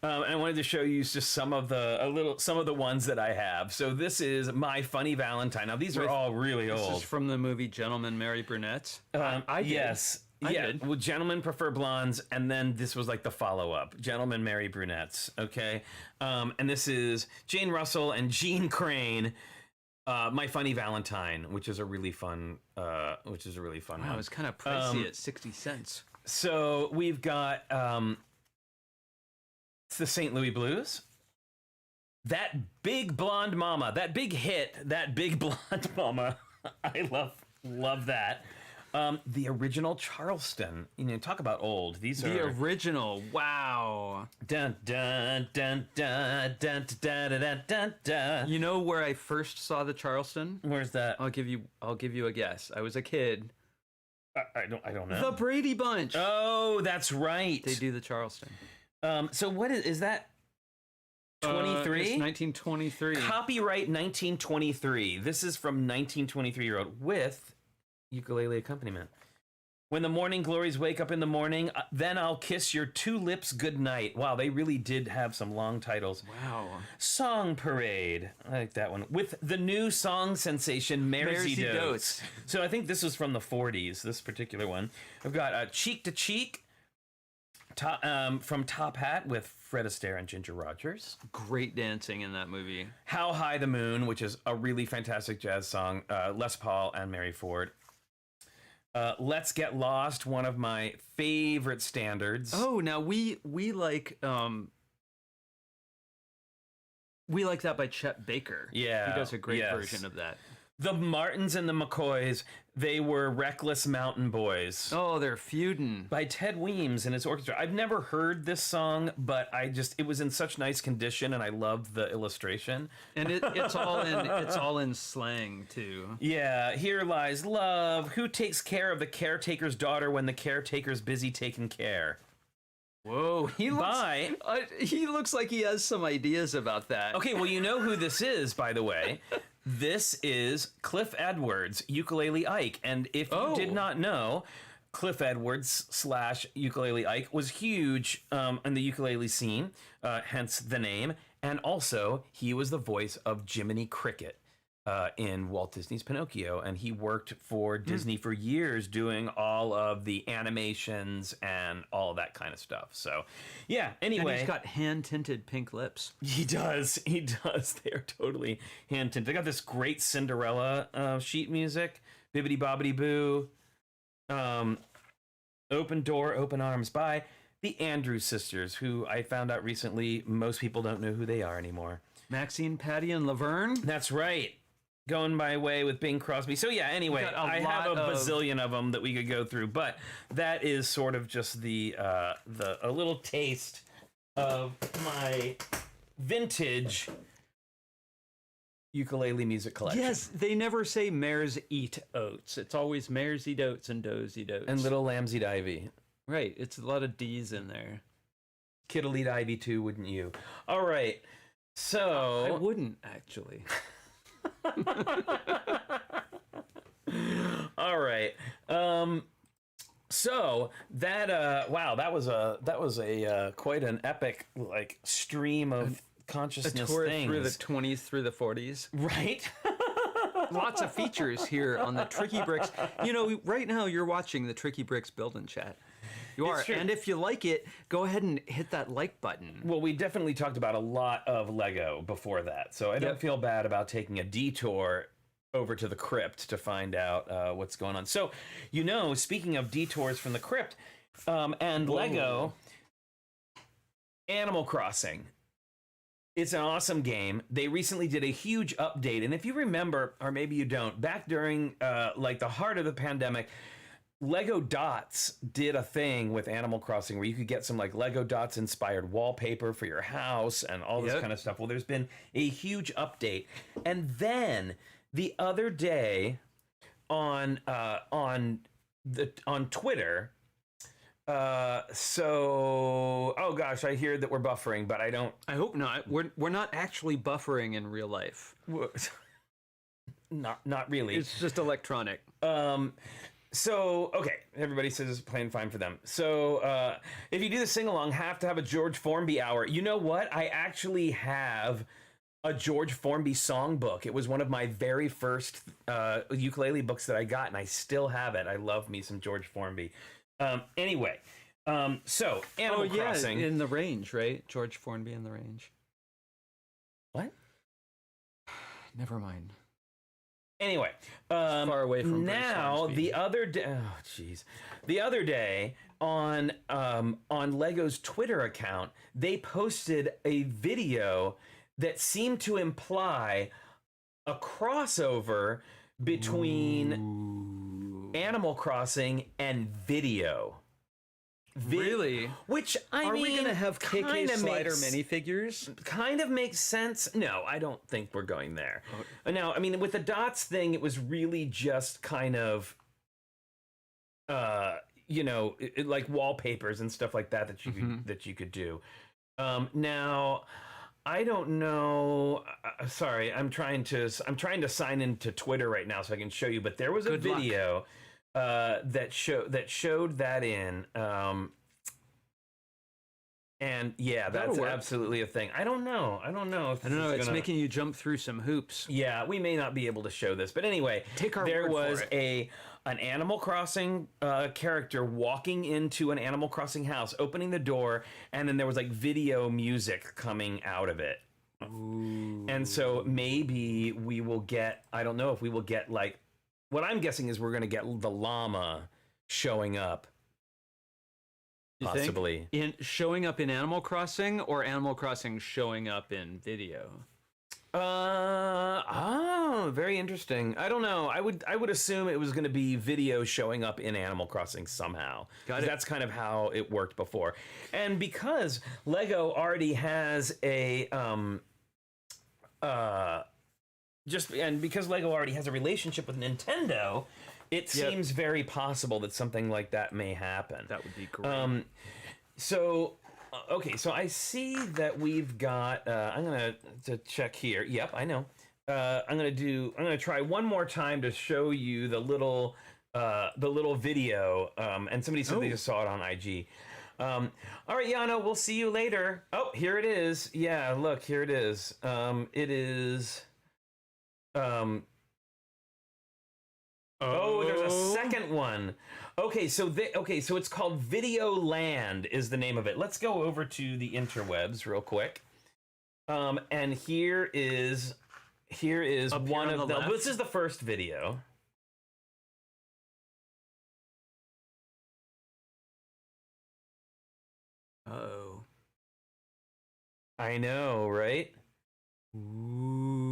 B: And I wanted to show you just some of the ones that I have. So this is My Funny Valentine. Now these are all really old. This is from the movie Gentlemen Marry Brunettes. I did.
C: Yes.
B: I did.
C: Well, Gentlemen Prefer Blondes, and then this was like the follow-up, Gentlemen Marry Brunettes. Okay, and this is Jane Russell and Gene Crane. My Funny Valentine, which is a really fun. Wow, one.
B: It was kind of pricey at 60 cents.
C: So we've got. It's the St. Louis Blues. That Big Blonde Mama, that big hit, That Big Blonde Mama. I love that. The original Charleston. Talk about old. These are
B: the original. Wow.
C: Dun dun dun dun dun dun dun dun dun.
B: You know where I first saw the Charleston?
C: Where's that?
B: I'll give you a guess. I was a kid.
C: I don't know.
B: The Brady Bunch.
C: Oh, that's right.
B: They do the Charleston.
C: So what is that? 23?
B: It's 1923.
C: Copyright 1923. This is from 1923-year-old with ukulele accompaniment. When the morning glories wake up in the morning, then I'll kiss your two lips goodnight. Wow, they really did have some long titles.
B: Wow.
C: Song Parade. I like that one. With the new song sensation, Marcy Dotes. So I think this was from the 40s, this particular one. I've got Cheek to Cheek. From Top Hat with Fred Astaire and Ginger Rogers.
B: Great dancing in that movie.
C: How High the Moon, which is a really fantastic jazz song. Les Paul and Mary Ford. Let's Get Lost, one of my favorite standards.
B: Oh, now we like that by Chet Baker.
C: Yeah,
B: he does a great version of that.
C: The Martins and the McCoys, they were Reckless Mountain Boys.
B: Oh, they're feuding.
C: By Ted Weems and his orchestra. I've never heard this song, but it was in such nice condition, and I loved the illustration.
B: And it's all in slang too.
C: Yeah, Here Lies Love. Who takes care of the caretaker's daughter when the caretaker's busy taking care?
B: Whoa, he looks like he has some ideas about that.
C: Okay, well, you know who this is, by the way. This is Cliff Edwards, Ukulele Ike. And if you did not know, Cliff Edwards / Ukulele Ike was huge in the ukulele scene, hence the name. And also, he was the voice of Jiminy Cricket in Walt Disney's Pinocchio. And he worked for Disney for years doing all of the animations and all that kind of stuff. So, yeah, anyway.
B: And he's got hand-tinted pink lips.
C: He does. They are totally hand-tinted. They got this great Cinderella sheet music. Bibbidi Bobbidi Boo. Open Door, Open Arms by the Andrews Sisters, who I found out recently most people don't know who they are anymore.
B: Maxine, Patty, and Laverne?
C: That's right. Going my way with Bing Crosby. So yeah, anyway, I have a bazillion of them that we could go through, but that is sort of just a little taste of my vintage ukulele music collection.
B: Yes, they never say mares eat oats. It's always mares eat oats and does eat oats.
C: And little lambs eat ivy.
B: Right, it's a lot of D's in there.
C: Kid'll eat ivy too, wouldn't you? All right, so...
B: I wouldn't, actually.
C: All right. So that wow, that was a quite an epic stream of consciousness
B: a tour
C: things.
B: through the 20s through the 40s.
C: Right?
B: lots of features here on the TrickyBricks. You know, right now you're watching the TrickyBricks Build and Chat. You are, and if you like it, go ahead and hit that like button.
C: Well, we definitely talked about a lot of Lego before that, so I don't feel bad about taking a detour over to the Crypt to find out what's going on. So, you know, speaking of detours from the Crypt and Lego, Animal Crossing. It's an awesome game. They recently did a huge update, and if you remember, or maybe you don't, back during like the heart of the pandemic, Lego Dots did a thing with Animal Crossing where you could get some like Lego Dots inspired wallpaper for your house and all this kind of stuff. Well, there's been a huge update, and then the other day on Twitter. Oh gosh, I hear that we're buffering, but I don't.
B: I hope not. We're not actually buffering in real life.
C: Not really.
B: It's just electronic.
C: So, okay, everybody says it's playing fine for them. So, if you do the sing-along, have to have a George Formby hour. You know what? I actually have a George Formby songbook. It was one of my very first ukulele books that I got, and I still have it. I love me some George Formby. Anyway, so Animal Crossing
B: in the Range, right? George Formby in the Range.
C: What?
B: Never mind.
C: Anyway,
B: far away from
C: now the other day. Oh, jeez, the other day on Lego's Twitter account, they posted a video that seemed to imply a crossover between Animal Crossing and video.
B: Really?
C: Which
B: Are we going to have KK Slider
C: makes,
B: minifigures?
C: Kind of makes sense. No, I don't think we're going there. Now, I mean, with the Dots thing, it was really just kind of, you know, like wallpapers and stuff like that that you could do. Now, I don't know. Sorry, I'm trying to sign into Twitter right now so I can show you. But there was a video that showed that in. And yeah, that's absolutely a thing. I don't know.
B: It's making you jump through some hoops.
C: Yeah, we may not be able to show this, but anyway, there was an Animal Crossing character walking into an Animal Crossing house, opening the door, and then there was like video music coming out of it. Ooh. And so maybe we will get. I don't know if we will get like. What I'm guessing is we're going to get the llama showing up. Possibly.
B: Showing up in Animal Crossing or Animal Crossing showing up in video?
C: Very interesting. I don't know. I would assume it was going to be video showing up in Animal Crossing somehow. Got it. That's kind of how it worked before. And because Lego already has a because Lego already has a relationship with Nintendo, it seems very possible that something like that may happen.
B: That would be great.
C: So I see that we've got. I'm gonna check here. Yep, I know. I'm gonna try one more time to show you the little video. And somebody said they just saw it on IG. All right, Yano, we'll see you later. Oh, here it is. Yeah, look, here it is. It is. There's a second one. Okay, so it's called Video Land is the name of it. Let's go over to the interwebs real quick. And here is one of them. This is the first video.
B: Uh-oh.
C: I know, right?
B: Ooh.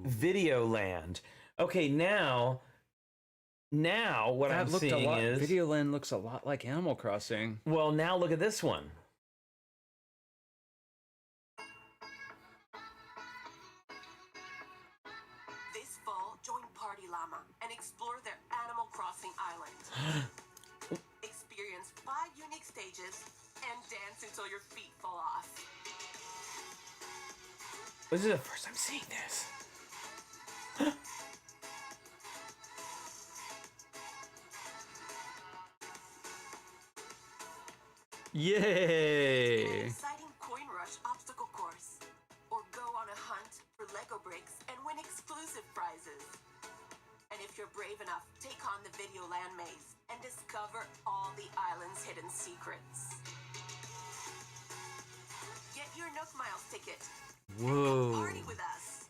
C: Video Land. Okay, now what I'm seeing is
B: Video Land looks a lot like Animal Crossing.
C: Well, now look at this one.
D: This fall, join Party Llama and explore their Animal Crossing island. Experience 5 unique stages and dance until your feet fall off.
C: This is the first time seeing this.
B: Yay!
D: An exciting coin rush obstacle course, or go on a hunt for Lego TrickyBricks and win exclusive prizes. And if you're brave enough, take on the Videoland maze and discover all the island's hidden secrets. Get your Nook Miles ticket.
B: Whoa.
D: And party with us.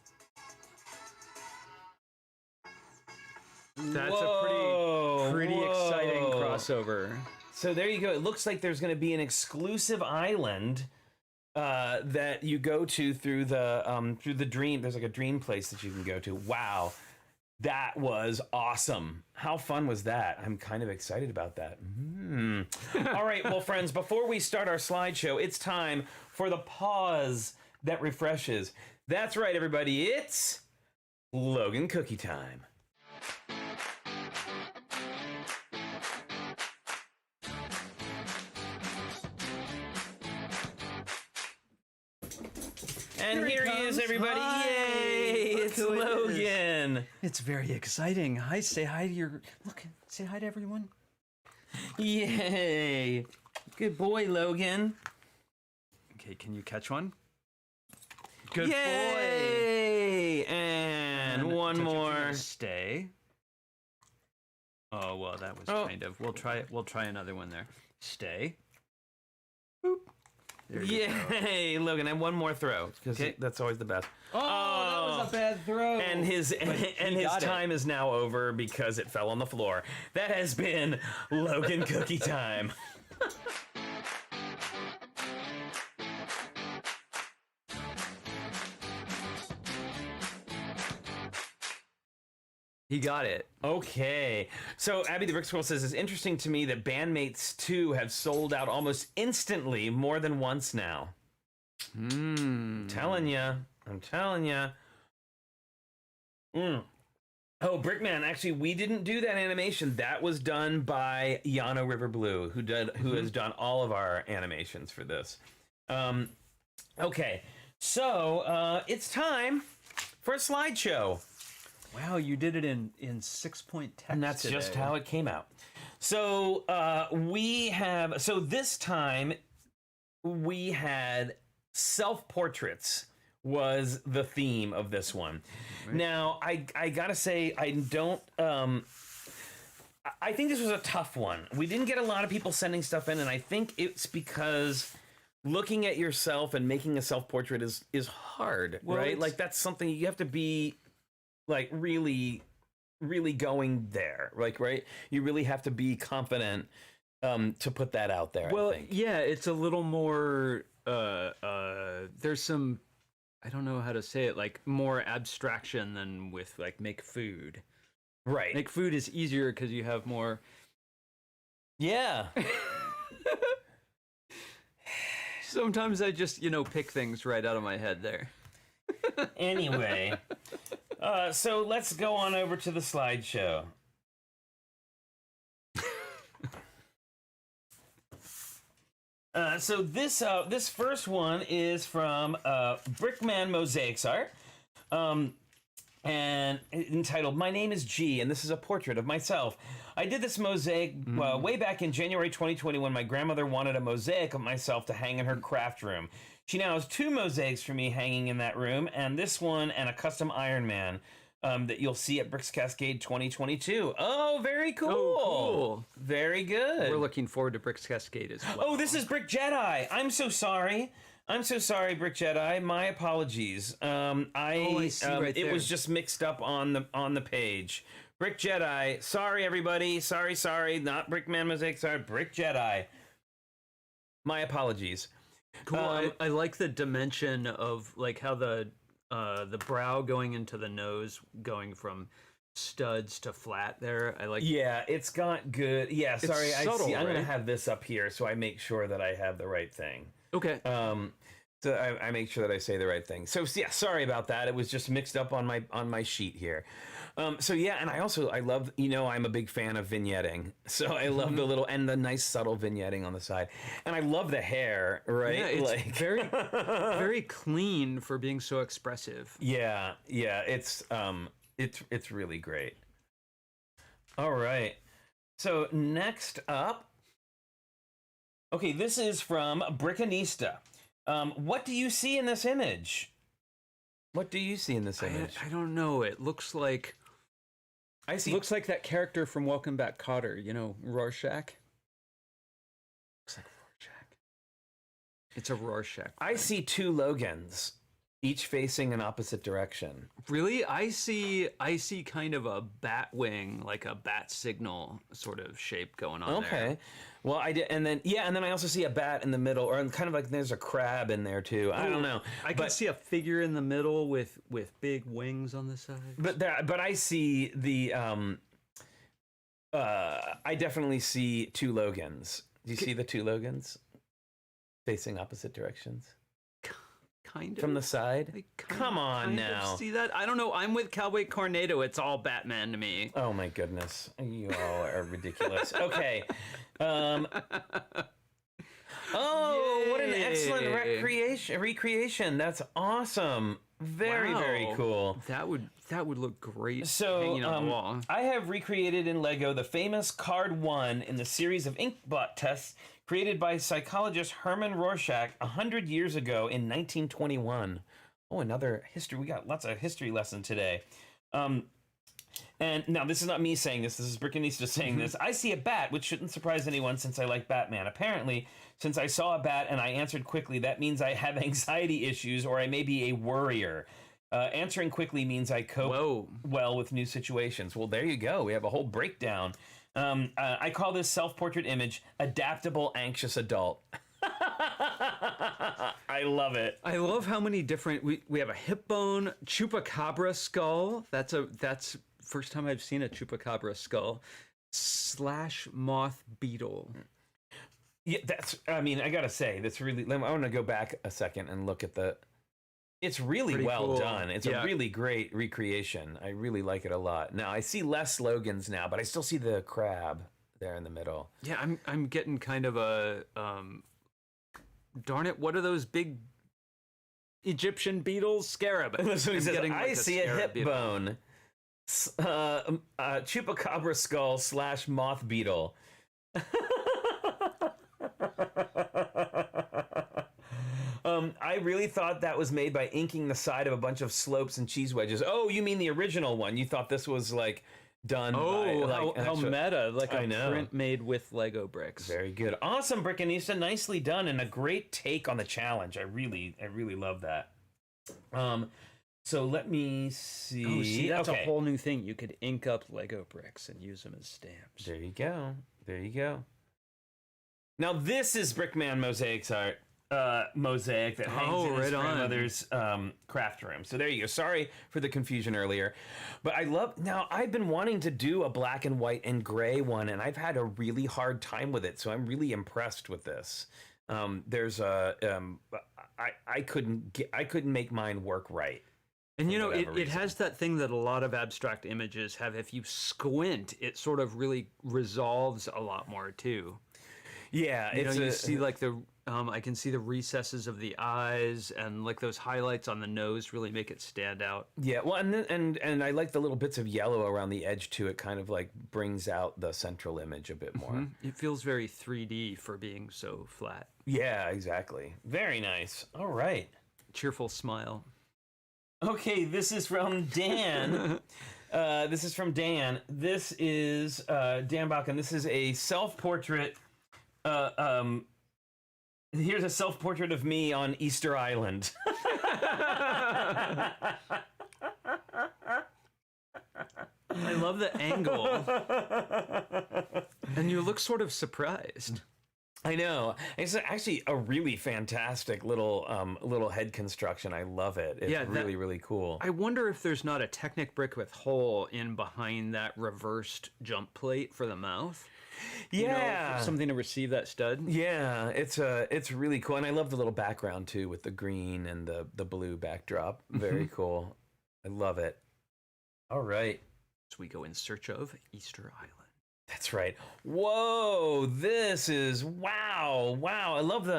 B: That's a pretty exciting crossover.
C: So there you go. It looks like there's going to be an exclusive island that you go to through the dream. There's like a dream place that you can go to. Wow, that was awesome. How fun was that? I'm kind of excited about that. All right, well, friends, before we start our slideshow, it's time for the pause that refreshes. That's right, everybody. It's Logan Cookie Time. And here he is, everybody.
B: Hi.
C: Yay! It's
B: Look who it
C: Logan.
B: It's very exciting. Hi, say hi to say hi to everyone.
C: Yay! Good boy, Logan.
B: Okay, can you catch one? Good
C: Yay!
B: boy.
C: And one more.
B: Stay. Oh well, that was kind of. We'll try another one there. Stay. Boop. There you go.
C: Yay, Logan! And one more throw because that's always the best.
B: Oh, that was a bad throw.
C: And his time is now over because it fell on the floor. That has been Logan Cookie Time.
B: He got it.
C: Okay. So Abby the Brick Squirrel says, it's interesting to me that Bandmates 2 have sold out almost instantly more than once now. I'm telling ya. Oh, Brickman, actually, we didn't do that animation. That was done by Yano River Blue, who has done all of our animations for this. Okay. So, it's time for a slideshow.
B: Wow, you did it in 6-point text.
C: And that's
B: today.
C: just how it came out. So this time we had self-portraits was the theme of this one. Right. Now, I gotta say, I think this was a tough one. We didn't get a lot of people sending stuff in, and I think it's because looking at yourself and making a self-portrait is hard, right? Like, that's something you have to be like really going there, like, right? You really have to be confident to put that out there.
B: Well,
C: I think.
B: Yeah, it's a little more there's some, I don't know how to say it, like more abstraction than with like make food.
C: Right.
B: Make food is easier because you have more.
C: Yeah.
B: Sometimes I just, pick things right out of my head there.
C: Anyway, so let's go on over to the slideshow. So this first one is from Brickman Mosaics Art, and entitled "My Name is G, and this is a portrait of myself." I did this mosaic way back in January 2020 when my grandmother wanted a mosaic of myself to hang in her craft room. She now has 2 mosaics for me hanging in that room, and this one and a custom Iron Man that you'll see at Bricks Cascade 2022. Oh, very cool.
B: Oh, cool.
C: Very good.
B: We're looking forward to Bricks Cascade as well.
C: Oh, this is Brick Jedi. I'm so sorry, Brick Jedi. My apologies.
B: I see right there.
C: It was just mixed up on the page. Brick Jedi. Sorry, everybody. Sorry. Not Brickman Mosaic. Sorry, Brick Jedi. My apologies.
B: Cool. I like the dimension of like how the brow going into the nose, going from studs to flat there. I like.
C: Yeah, it's got good. Yeah, sorry.
B: Subtle,
C: I see. I'm
B: right?
C: gonna have this up here so I make sure that I have the right thing.
B: Okay.
C: So I make sure that I say the right thing. So yeah, sorry about that. It was just mixed up on my sheet here. So yeah, and I love, I'm a big fan of vignetting. So I love the little, and the nice subtle vignetting on the side. And I love the hair, right?
B: Yeah, it's very, very clean for being so expressive.
C: Yeah, it's really great. All right. So next up, okay, this is from Brickanista. What do you see in this image? What do you see in this image?
B: I don't know. It looks like
C: I see.
B: looks like that character from Welcome Back, Kotter. You know, Rorschach.
C: Looks like Rorschach.
B: It's a Rorschach.
C: I see two Logans, each facing an opposite direction.
B: Really? I see kind of a bat wing, like a bat signal sort of shape going on there.
C: Okay. Well, I did, and then I also see a bat in the middle, or kind of like there's a crab in there too. I don't know.
B: I can see a figure in the middle with big wings on the side.
C: But I see the I definitely see two Logans. Do you see the two Logans facing opposite directions?
B: Kind of.
C: From the side? Come on
B: kind
C: now.
B: of see that? I don't know. I'm with Cowboy Cornado. It's all Batman to me.
C: Oh my goodness. You all are ridiculous. Okay. Oh, what an excellent recreation. That's awesome. Very cool.
B: That would look great
C: So,
B: hanging on the wall.
C: I have recreated in Lego the famous Card 1 in the series of inkblot tests created by psychologist Herman Rorschach 100 years ago in 1921. Oh, another history. We got lots of history lesson today. And now this is not me saying this is Brickanista saying this. I see a bat, which shouldn't surprise anyone since I like Batman. Apparently, since I saw a bat and I answered quickly, that means I have anxiety issues or I may be a worrier. Answering quickly means I cope well with new situations. Well, there you go. We have a whole breakdown. I call this self-portrait image adaptable anxious adult. I love it.
B: I love how many different we have a hip bone, chupacabra skull. That's first time I've seen a chupacabra skull. / moth beetle.
C: Yeah, I gotta say, that's really, I want to go back a second and look at it's really
B: Pretty
C: well
B: cool.
C: done. It's a really great recreation. I really like it a lot. Now, I see less Logans now, but I still see the crab there in the middle.
B: Yeah, I'm getting kind of a, darn it, what are those big Egyptian beetles? Scarab.
C: That's what he says.
B: Like
C: I see a hip
B: beetle.
C: bone. Chupacabra skull / moth beetle. I really thought that was made by inking the side of a bunch of slopes and cheese wedges. Oh, you mean the original one? You thought this was like done by
B: how meta, like
C: I
B: a
C: know.
B: print made with Lego bricks.
C: Very good. Awesome, Brickanista. Nicely done and a great take on the challenge. I really love that. So let me see.
B: Oh, see, that's a whole new thing. You could ink up Lego bricks and use them as stamps.
C: There you go. There you go. Now this is Brickman Mosaic's art. Mosaic that hangs in his grandmother's craft room. So there you go. Sorry for the confusion earlier. But now I've been wanting to do a black and white and gray one, and I've had a really hard time with it. So I'm really impressed with this. I couldn't make mine work right.
B: And you know, it has that thing that a lot of abstract images have. If you squint, it sort of really resolves a lot more too.
C: Yeah,
B: you see like I can see the recesses of the eyes, and like those highlights on the nose really make it stand out.
C: Yeah, well, and I like the little bits of yellow around the edge too. It kind of like brings out the central image a bit more.
B: Mm-hmm. It feels very 3D for being so flat.
C: Yeah, exactly. Very nice. All right.
B: Cheerful smile.
C: Okay, this is from Dan. This is Dan Dan Bach, and this is a self-portrait. Here's a self-portrait of me on Easter Island.
B: I love the angle. And you look sort of surprised.
C: I know. It's actually a really fantastic little head construction. I love it. It's really cool.
B: I wonder if there's not a Technic brick with hole in behind that reversed jump plate for the mouth.
C: Yeah,
B: something to receive that stud.
C: Yeah, it's really cool, and I love the little background too with the green and the blue backdrop. Very cool. I love it. All right,
B: so we go in search of Easter Island.
C: That's right. Whoa, this is wow. I love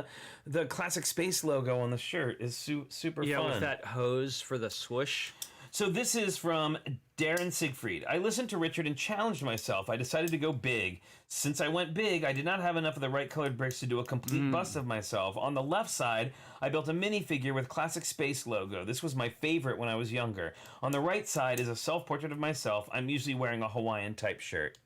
C: the classic space logo on the shirt. Is super fun.
B: Yeah, with that hose for the swoosh.
C: So this is from Darren Siegfried. I listened to Richard and challenged myself. I decided to go big. Since I went big, I did not have enough of the right colored bricks to do a complete bust of myself. On the left side, I built a minifigure with classic space logo. This was my favorite when I was younger. On the right side is a self-portrait of myself. I'm usually wearing a Hawaiian type shirt.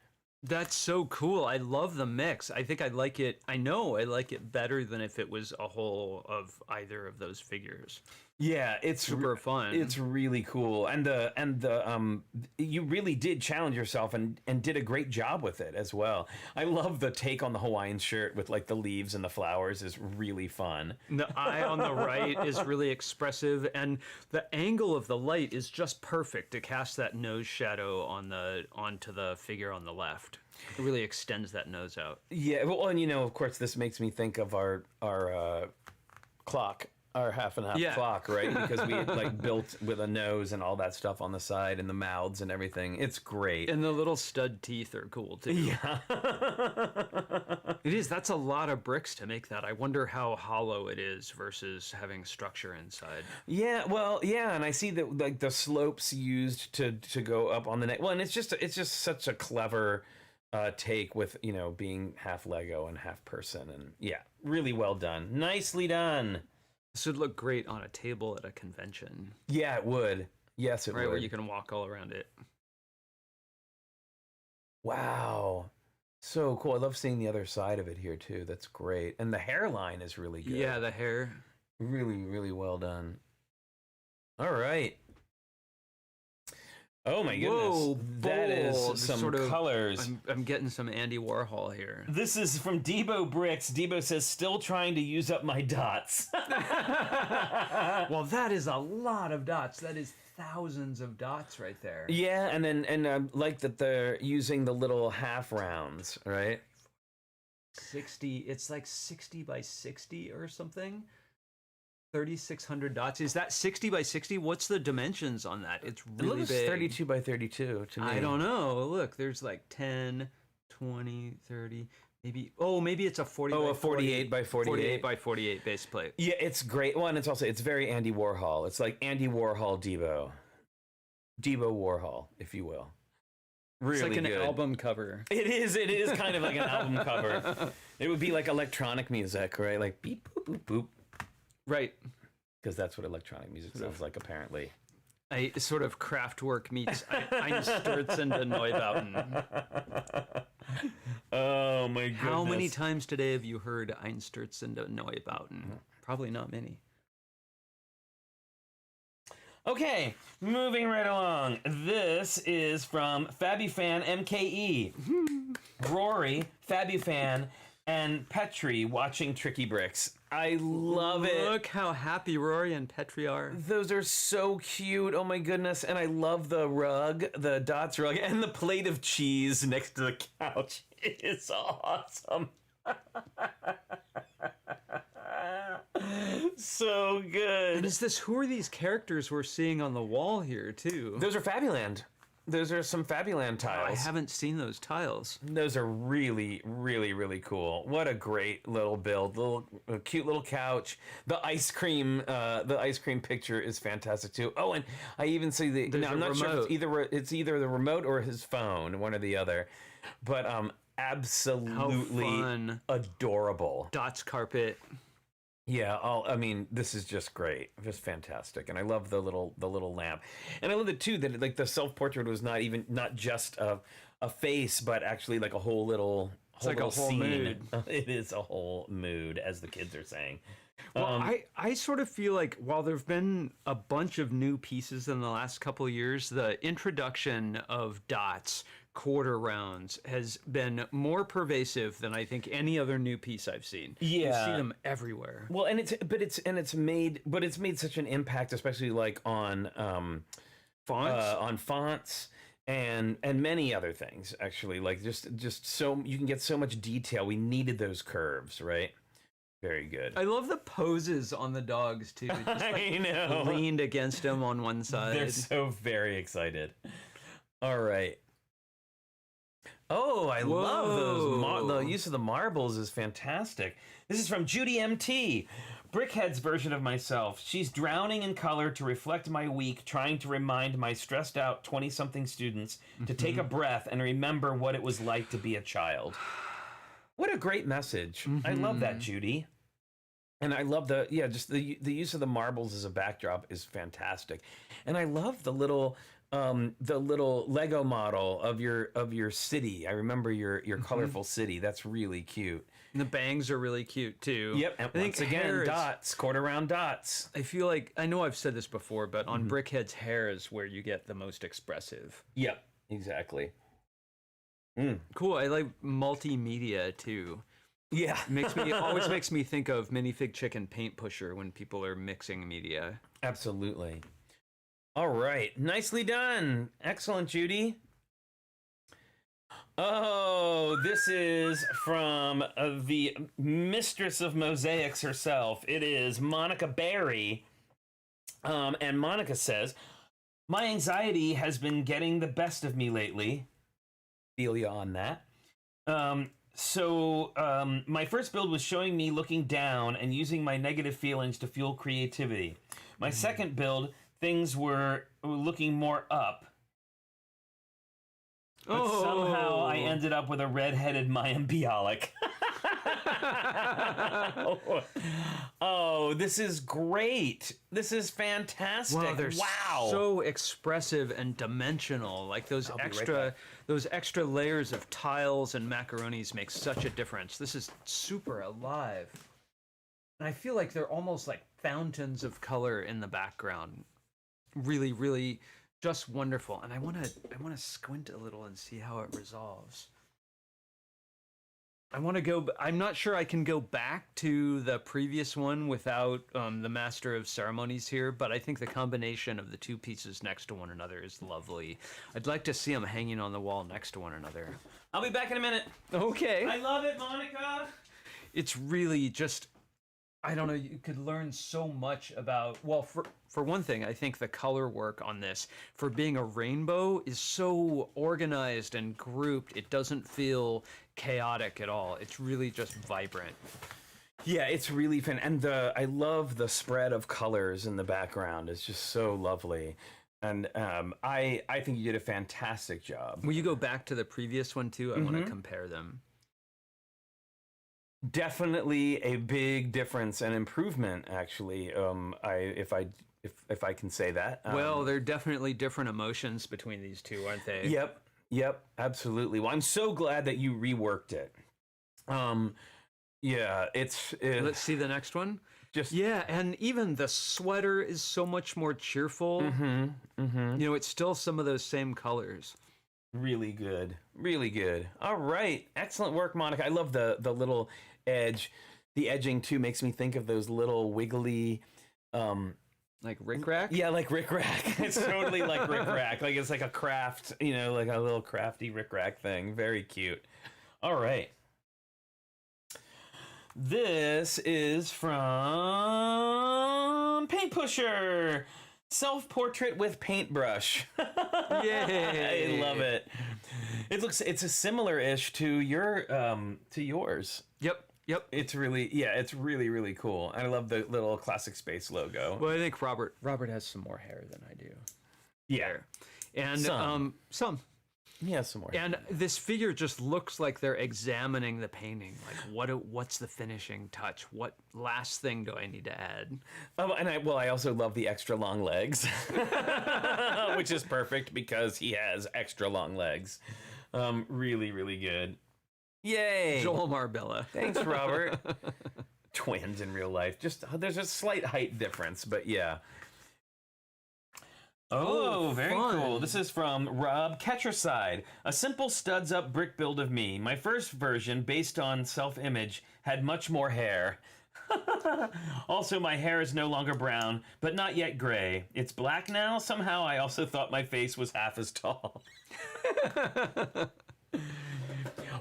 B: That's so cool. I love the mix. I think I like it. I know I like it better than if it was a whole of either of those figures.
C: Yeah, it's
B: Super fun.
C: It's really cool, and the you really did challenge yourself and did a great job with it as well. I love the take on the Hawaiian shirt with like the leaves and the flowers is really fun.
B: The eye on the right is really expressive, and the angle of the light is just perfect to cast that nose shadow onto the figure on the left. It really extends that nose out.
C: Yeah, well, and of course, this makes me think of our clock. Our half and half clock, right? Because we had like built with a nose and all that stuff on the side and the mouths and everything. It's great.
B: And the little stud teeth are cool too.
C: Yeah.
B: It is. That's a lot of bricks to make that. I wonder how hollow it is versus having structure inside.
C: Yeah, well, yeah, and I see that like the slopes used to go up on the neck. Well, and it's just such a clever take with, being half Lego and half person, and yeah, really well done. Nicely done.
B: This would look great on a table at a convention.
C: Yeah, it would. Yes, it would.
B: Right, where you can walk all around it.
C: Wow. So cool. I love seeing the other side of it here, too. That's great. And the hairline is really good.
B: Yeah, the hair.
C: Really, really well done. All right. Oh my goodness.
B: Whoa,
C: that is some
B: sort of,
C: colors.
B: I'm getting some Andy Warhol here.
C: This is from Debo Bricks. Debo says, still trying to use up my dots.
B: Well, that is a lot of dots. That is thousands of dots right there.
C: Yeah, and I like that they're using the little half rounds, right?
B: 60, it's like 60 by 60 or something. 3,600 dots. Is that 60 by 60? What's the dimensions on that? It's really
C: it looks
B: big.
C: 32 by 32 to me.
B: I don't know. Look, there's like 10, 20, 30, maybe it's a 40
C: Oh,
B: by
C: a 48 by 48.
B: 48 by 48 base plate.
C: Yeah, it's great. Well, and it's very Andy Warhol. It's like Andy Warhol Debo. Debo Warhol, if you will. Really
B: It's like
C: good.
B: an album cover.
C: It is kind of like an album cover. It would be like electronic music, right? Like beep, boop, boop, boop.
B: Right.
C: Because that's what electronic music sounds like, apparently.
B: A sort of Kraftwerk meets Einstürzen und Neubauten.
C: Oh, my goodness.
B: How many times today have you heard Einstürzen und Neubauten? Probably not many.
C: Okay, moving right along. This is from FabiFan MKE. Rory, FabiFan, and Petri watching TrickyBricks. I love it.
B: Look how happy Rory and Petri are.
C: Those are so cute. Oh my goodness. And I love the rug, the Dots rug, and the plate of cheese next to the couch. It's awesome. So good.
B: And is this, who are these characters we're seeing on the wall here too?
C: Those are Fabuland. Those are some Fabuland tiles.
B: I haven't seen those tiles.
C: Those are really, really, really cool. What a great little build. A cute little couch. The ice cream picture is fantastic too. Oh, and I even see the.
B: There's
C: Now, I'm not sure if it's either the remote or his phone, one or the other. But absolutely adorable.
B: Dots carpet.
C: Yeah, I mean, this is just great, just fantastic, and I love the little lamp, and I love it too that like the self portrait was not just a face, but actually like a whole little
B: scene. Mood.
C: It is a whole mood, as the kids are saying.
B: Well, I sort of feel like while there've been a bunch of new pieces in the last couple of years, the introduction of dots, quarter rounds has been more pervasive than I think any other new piece I've seen.
C: Yeah,
B: you see them everywhere.
C: Well, and it's made such an impact, especially like on fonts and many other things. Actually, like just so you can get so much detail. We needed those curves, right? Very good.
B: I love the poses on the dogs too. Just, like,
C: I know.
B: Leaned against him on one side.
C: They're so very excited. All right. Oh, I love those.
B: Whoa.
C: The use of the marbles is fantastic. This is from Judy MT. Brickhead's version of myself. She's drowning in color to reflect my week, trying to remind my stressed out 20-something students to take a breath and remember what it was like to be a child. What a great message. I love that, Judy. And I love the use of the marbles as a backdrop is fantastic. And I love the little Lego model of your city. I remember your colorful city. That's really cute.
B: And the bangs are really cute too.
C: Yep. And once again, dots, quarter round dots.
B: I feel like, I know I've said this before, but on Brickhead's hair is where you get the most expressive.
C: Yep, exactly.
B: Cool. I like multimedia too.
C: Yeah.
B: Always makes me think of Minifig Chicken Paint Pusher when people are mixing media.
C: Absolutely. All right. Nicely done. Excellent, Judy. Oh, this is from the mistress of mosaics herself. It is Monica Berry. And Monica says, my anxiety has been getting the best of me lately. Feel ya on that. So my first build was showing me looking down and using my negative feelings to fuel creativity. My second build, things were looking more up. But somehow I ended up with a red-headed Mayan Bialik. Oh, this is great. This is fantastic.
B: Wow, they're
C: wow.
B: so expressive and dimensional. Like those extra layers of tiles and macaronis make such a difference. This is super alive. And I feel like they're almost like fountains of color in the background. Really, really just wonderful. And I want to squint a little and see how it resolves. I'm not sure I can go back to the previous one without the Master of Ceremonies here, but I think the combination of the two pieces next to one another is lovely. I'd like to see them hanging on the wall next to one another.
C: I'll be back in a minute.
B: Okay.
C: I love it, Monica.
B: It's really just, I don't know, you could learn so much about, well, for one thing, I think the color work on this, for being a rainbow, is so organized and grouped. It doesn't feel chaotic at all. It's really just vibrant.
C: Yeah, it's really fun. And I love the spread of colors in the background. It's just so lovely. And I think you did a fantastic job.
B: Will you go back to the previous one too? I want to compare them.
C: Definitely a big difference and improvement, actually. If I can say that.
B: Well, there are definitely different emotions between these two, aren't they?
C: Yep, absolutely. Well, I'm so glad that you reworked it. Yeah, it's
B: Let's see the next one. Yeah, and even the sweater is so much more cheerful. You know, it's still some of those same colors.
C: Really good. Really good. All right. Excellent work, Monica. I love the little edge. The edging, too, makes me think of those little wiggly...
B: like Rick-Rack?
C: Yeah, like Rick-Rack. It's totally like Rick-Rack. Like it's like a craft, you know, like a little crafty Rick-Rack thing. Very cute. All right. This is from Paint Pusher. Self-portrait with paintbrush.
B: Yay!
C: I love it. It's a similar-ish to yours.
B: Yep.
C: It's really, really cool. I love the little Classic Space logo.
B: Well, I think Robert has some more hair than I do.
C: Yeah.
B: And some.
C: He has some more hair.
B: And this figure just looks like they're examining the painting. Like, what's the finishing touch? What last thing do I need to add?
C: Oh, and I also love the extra long legs, which is perfect because he has extra long legs. Really, really good. Yay!
B: Joel Marbella.
C: Thanks, Robert. Twins in real life. There's a slight height difference, but yeah. Oh, very cool. This is from Rob Ketcherside. A simple studs up brick build of me. My first version, based on self-image, had much more hair. Also, my hair is no longer brown, but not yet gray. It's black now. Somehow, I also thought my face was half as tall.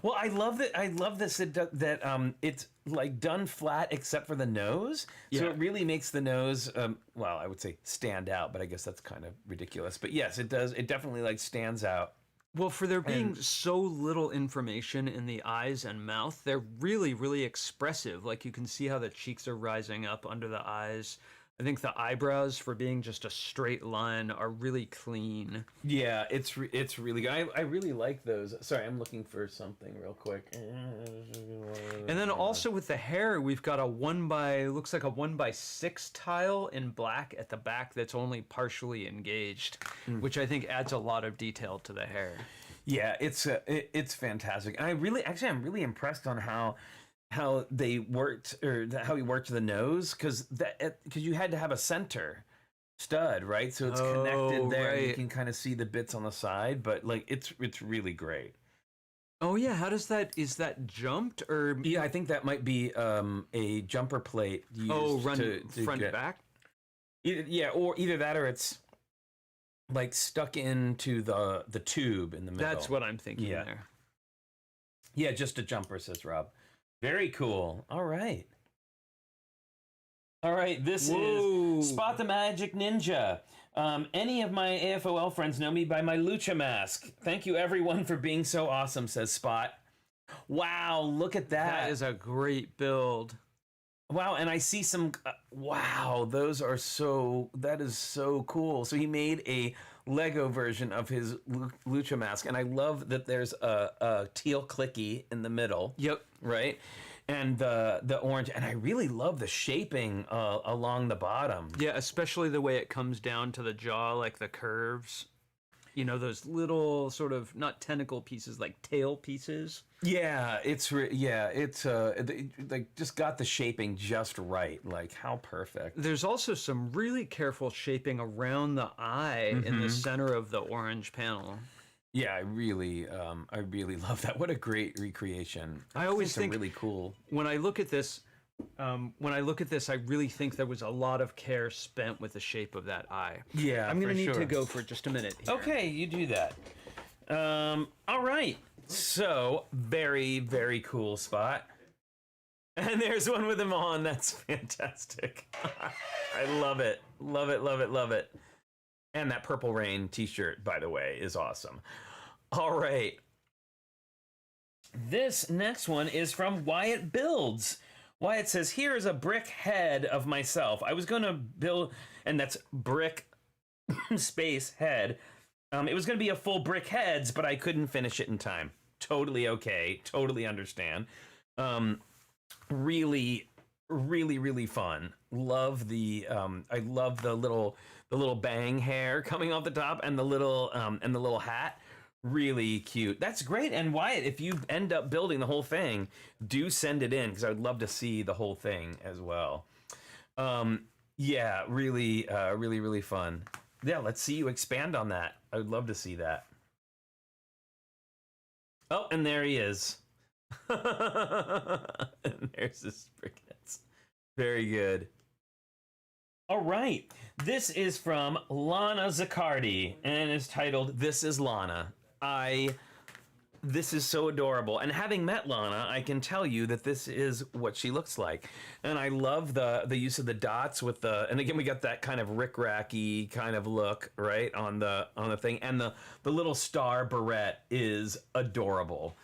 C: Well, I love that. I love this that it's like done flat except for the nose, so it really makes the nose. Well, I would say stand out, but I guess that's kind of ridiculous. But yes, it does. It definitely like stands out.
B: Well, for there being so little information in the eyes and mouth, they're really, really expressive. Like you can see how the cheeks are rising up under the eyes. I think the eyebrows, for being just a straight line, are really clean.
C: Yeah, it's really good. I really like those. Sorry, I'm looking for something real quick.
B: And then also with the hair, we've got looks like a 1x6 tile in black at the back that's only partially engaged, which I think adds a lot of detail to the hair.
C: Yeah, it's fantastic. And I'm really impressed on how they worked, or how he worked the nose, because you had to have a center stud, right? So it's connected there. Right. You can kind of see the bits on the side, but like it's really great.
B: Oh yeah, how does that? Is that jumped or?
C: Yeah, I think that might be a jumper plate used to
B: front and back.
C: Or either that, or it's like stuck into the tube in the middle.
B: That's what I'm thinking there.
C: Yeah, just a jumper, says Rob. Very cool. All right. This is Spot the Magic Ninja. Any of my AFOL friends know me by my lucha mask. Thank you, everyone, for being so awesome, says Spot. Wow, look at that.
B: That is a great build.
C: Wow, and I see some... wow, that is so cool. So he made a Lego version of his lucha mask, and I love that there's a teal clicky in the middle.
B: Yep.
C: Right? And the orange, and I really love the shaping along the bottom.
B: Yeah, especially the way it comes down to the jaw, like the curves. You know, those little sort of, not tentacle pieces, like tail pieces.
C: Yeah, it's like just got the shaping just right. Like, how perfect.
B: There's also some really careful shaping around the eye in the center of the orange panel.
C: Yeah, I really love that. What a great recreation.
B: I always think
C: really cool.
B: When I look at this, I really think there was a lot of care spent with the shape of that eye.
C: Yeah,
B: I'm gonna need to go for just a minute here.
C: Okay, you do that. All right. So very, very cool Spot. And there's one with him on. That's fantastic. I love it. Love it, love it, love it. And that Purple Rain t-shirt, by the way, is awesome. All right. This next one is from Wyatt Builds. Wyatt says, here is a brick head of myself. I was going to build, and that's brick space head. It was going to be a full brick heads, but I couldn't finish it in time. Totally okay. Totally understand. Really, really, really fun. Love the, I love the little bang hair coming off the top, and the little hat. Really cute. That's great. And Wyatt, if you end up building the whole thing, do send it in, because I would love to see the whole thing as well. Yeah, really, really, really fun. Yeah, let's see you expand on that. I would love to see that. Oh, and there he is. And there's his briquettes. Very good. All right. This is from Lana Zaccardi, and is titled, This is Lana. This is so adorable. And having met Lana, I can tell you that this is what she looks like. And I love the use of the dots with and again, we got that kind of rick-racky kind of look, right, on the thing. And the little star barrette is adorable.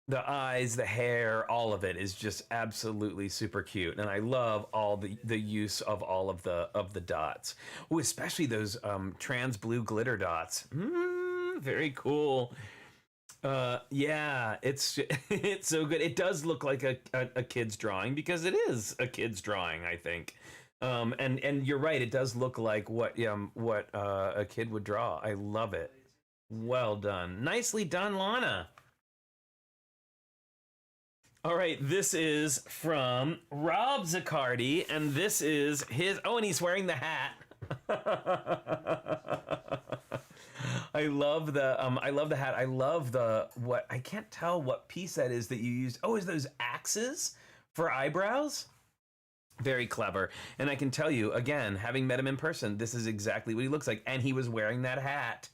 C: The eyes, the hair, all of it is just absolutely super cute. And I love all the use of all of the dots. Oh, especially those trans blue glitter dots. Very cool. Yeah, it's so good. It does look like a kid's drawing, because it is a kid's drawing, I think. And you're right, it does look like what a kid would draw. I love it. Well done. Nicely done, Lana. All right, this is from Rob Zaccardi, and this is his. Oh, and he's wearing the hat. I love the hat. I love what I can't tell what piece that is that you used. Oh, is those axes for eyebrows? Very clever. And I can tell you again, having met him in person, this is exactly what he looks like. And he was wearing that hat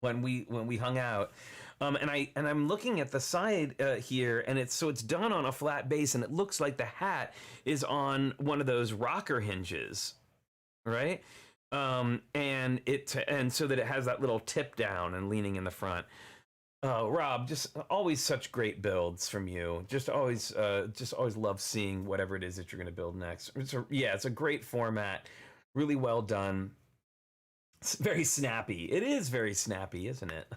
C: when we hung out. And I'm looking at the side here, and it's done on a flat base, and it looks like the hat is on one of those rocker hinges, right? And so that it has that little tip down and leaning in the front. Oh, Rob, just always such great builds from you. Just always love seeing whatever it is that you're going to build next. It's a great format, really well done. It's very snappy. It is very snappy, isn't it?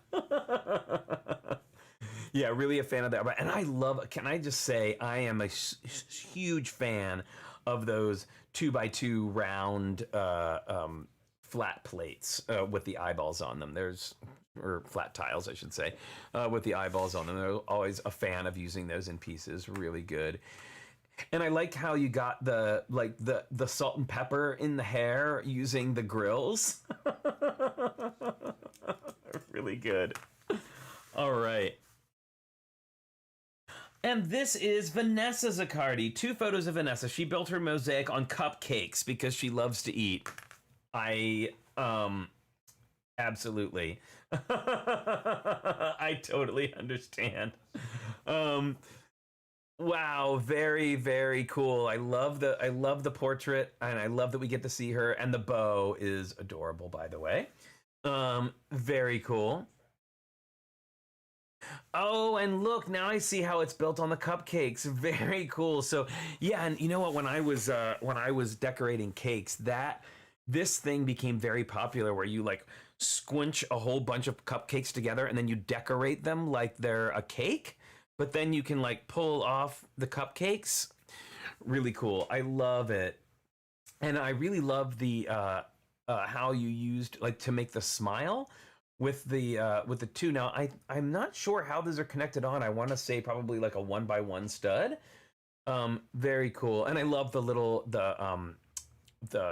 C: Yeah, really a fan of that. And I love. Can I just say, I am a huge fan of those 2x2 round flat plates with the eyeballs on them. Or flat tiles, I should say, with the eyeballs on them. They're always a fan of using those in pieces. Really good. And I like how you got the salt and pepper in the hair using the grills. Really good. All right. And this is Vanessa Zaccardi. 2 photos of Vanessa. She built her mosaic on cupcakes because she loves to eat. Absolutely. I totally understand. Wow, very, very cool. I love the portrait, and I love that we get to see her, and the bow is adorable, by the way. Very cool. Oh, and look, now I see how it's built on the cupcakes. Very cool. So, yeah, and you know what? When I was decorating cakes, this thing became very popular, where you like squinch a whole bunch of cupcakes together and then you decorate them like they're a cake, but then you can like pull off the cupcakes. Really cool. I love it. And I really love the how you used like to make the smile with the 2. Now I'm not sure how these are connected on. I want to say probably like a 1x1 stud. Very cool. And I love the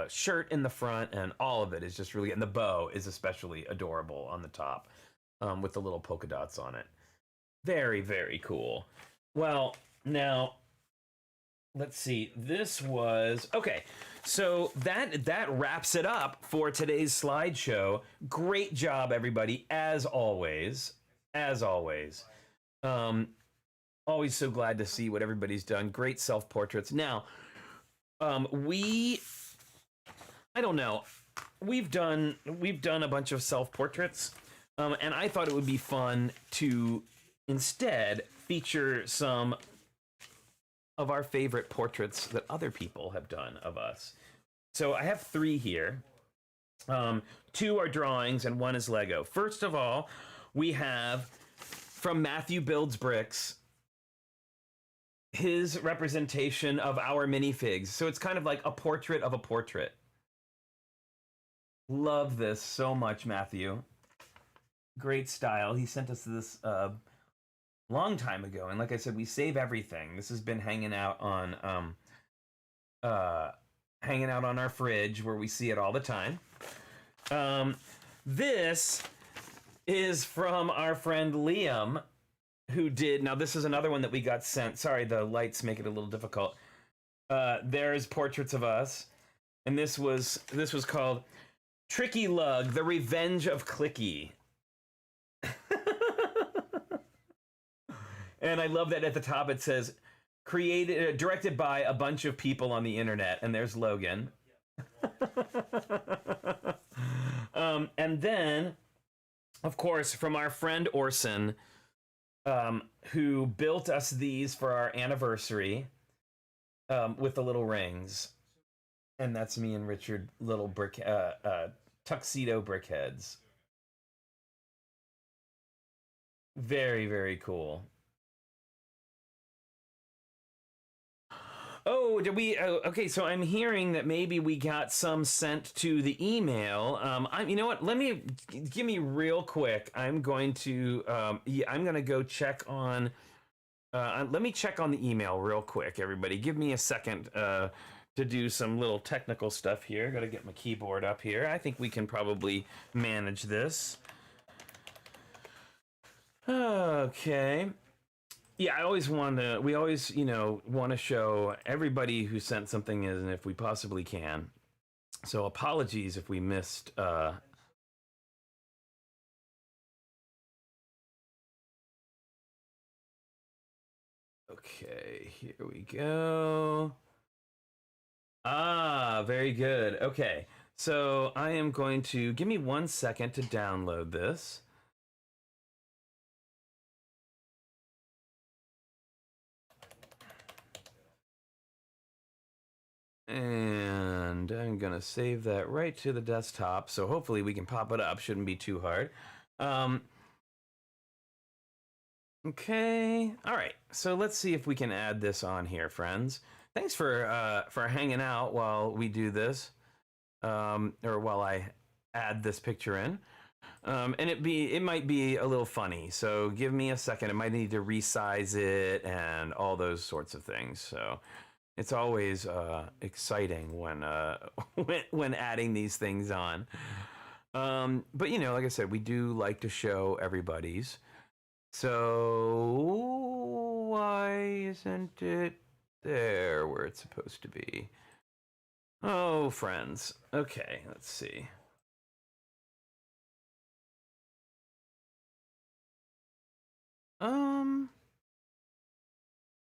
C: shirt in the front, and all of it is just really, and the bow is especially adorable on the top, with the little polka dots on it. Very, very cool. Well, now let's see. This was okay. So that wraps it up for today's slideshow. Great job, everybody, as always. As always. Always so glad to see what everybody's done. Great self-portraits. Now, I don't know. We've done a bunch of self-portraits, and I thought it would be fun to instead feature some of our favorite portraits that other people have done of us. So I have 3 here. 2 are drawings and 1 is Lego. First of all, we have from Matthew Builds Bricks, his representation of our minifigs. So it's kind of like a portrait of a portrait. Love this so much, Matthew. Great style. He sent us this long time ago, and like I said, we save everything. This has been hanging out on our fridge where we see it all the time. This is from our friend Liam, who did. Now this is another one that we got sent. Sorry, the lights make it a little difficult. There's portraits of us, and this was called Tricky Lug: The Revenge of Clicky. And I love that at the top it says directed by a bunch of people on the internet, and there's Logan. And then, of course, from our friend Orson, who built us these for our anniversary, with the little rings. And that's me and Richard, little tuxedo brickheads. Very, very cool. Oh, did we? Okay, so I'm hearing that maybe we got some sent to the email. You know what? Give me real quick. I'm going to go check on. Let me check on the email real quick, everybody. Give me a second to do some little technical stuff here. Got to get my keyboard up here. I think we can probably manage this. Okay. Yeah, we always want to show everybody who sent something in if we possibly can. So apologies if we missed. Okay, here we go. Ah, very good. Okay, so I am going to give me 1 second to download this. And I'm going to save that right to the desktop. So hopefully we can pop it up. Shouldn't be too hard. Okay. All right. So let's see if we can add this on here, friends. Thanks for hanging out while we do this, or while I add this picture in. And it might be a little funny. So give me a second. I might need to resize it and all those sorts of things. So it's always exciting when when adding these things on. But you know, like I said, we do like to show everybody's. So why isn't it there where it's supposed to be? Oh, friends. Okay, let's see.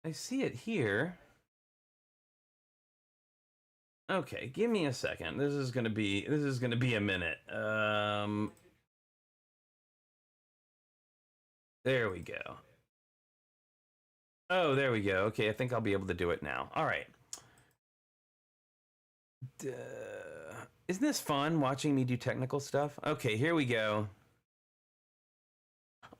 C: I see it here. Okay, give me a second. This is gonna be a minute. There we go. Oh, there we go. Okay, I think I'll be able to do it now. All right. Isn't this fun watching me do technical stuff? Okay, here we go.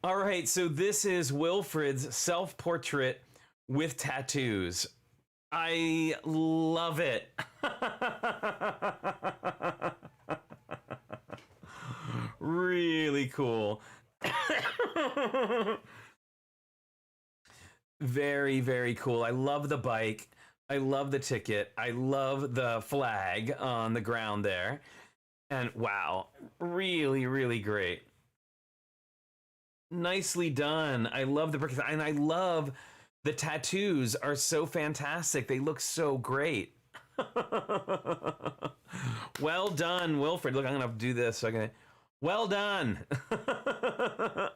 C: All right, so this is Wilfred's self-portrait with tattoos. I love it. Really cool. Very, very cool. I love the bike. I love the ticket. I love the flag on the ground there. And wow, really, really great. Nicely done. I love the brick, and I love the tattoos are so fantastic. They look so great. Well done, Wilfred. Look, I'm gonna do this. Well done.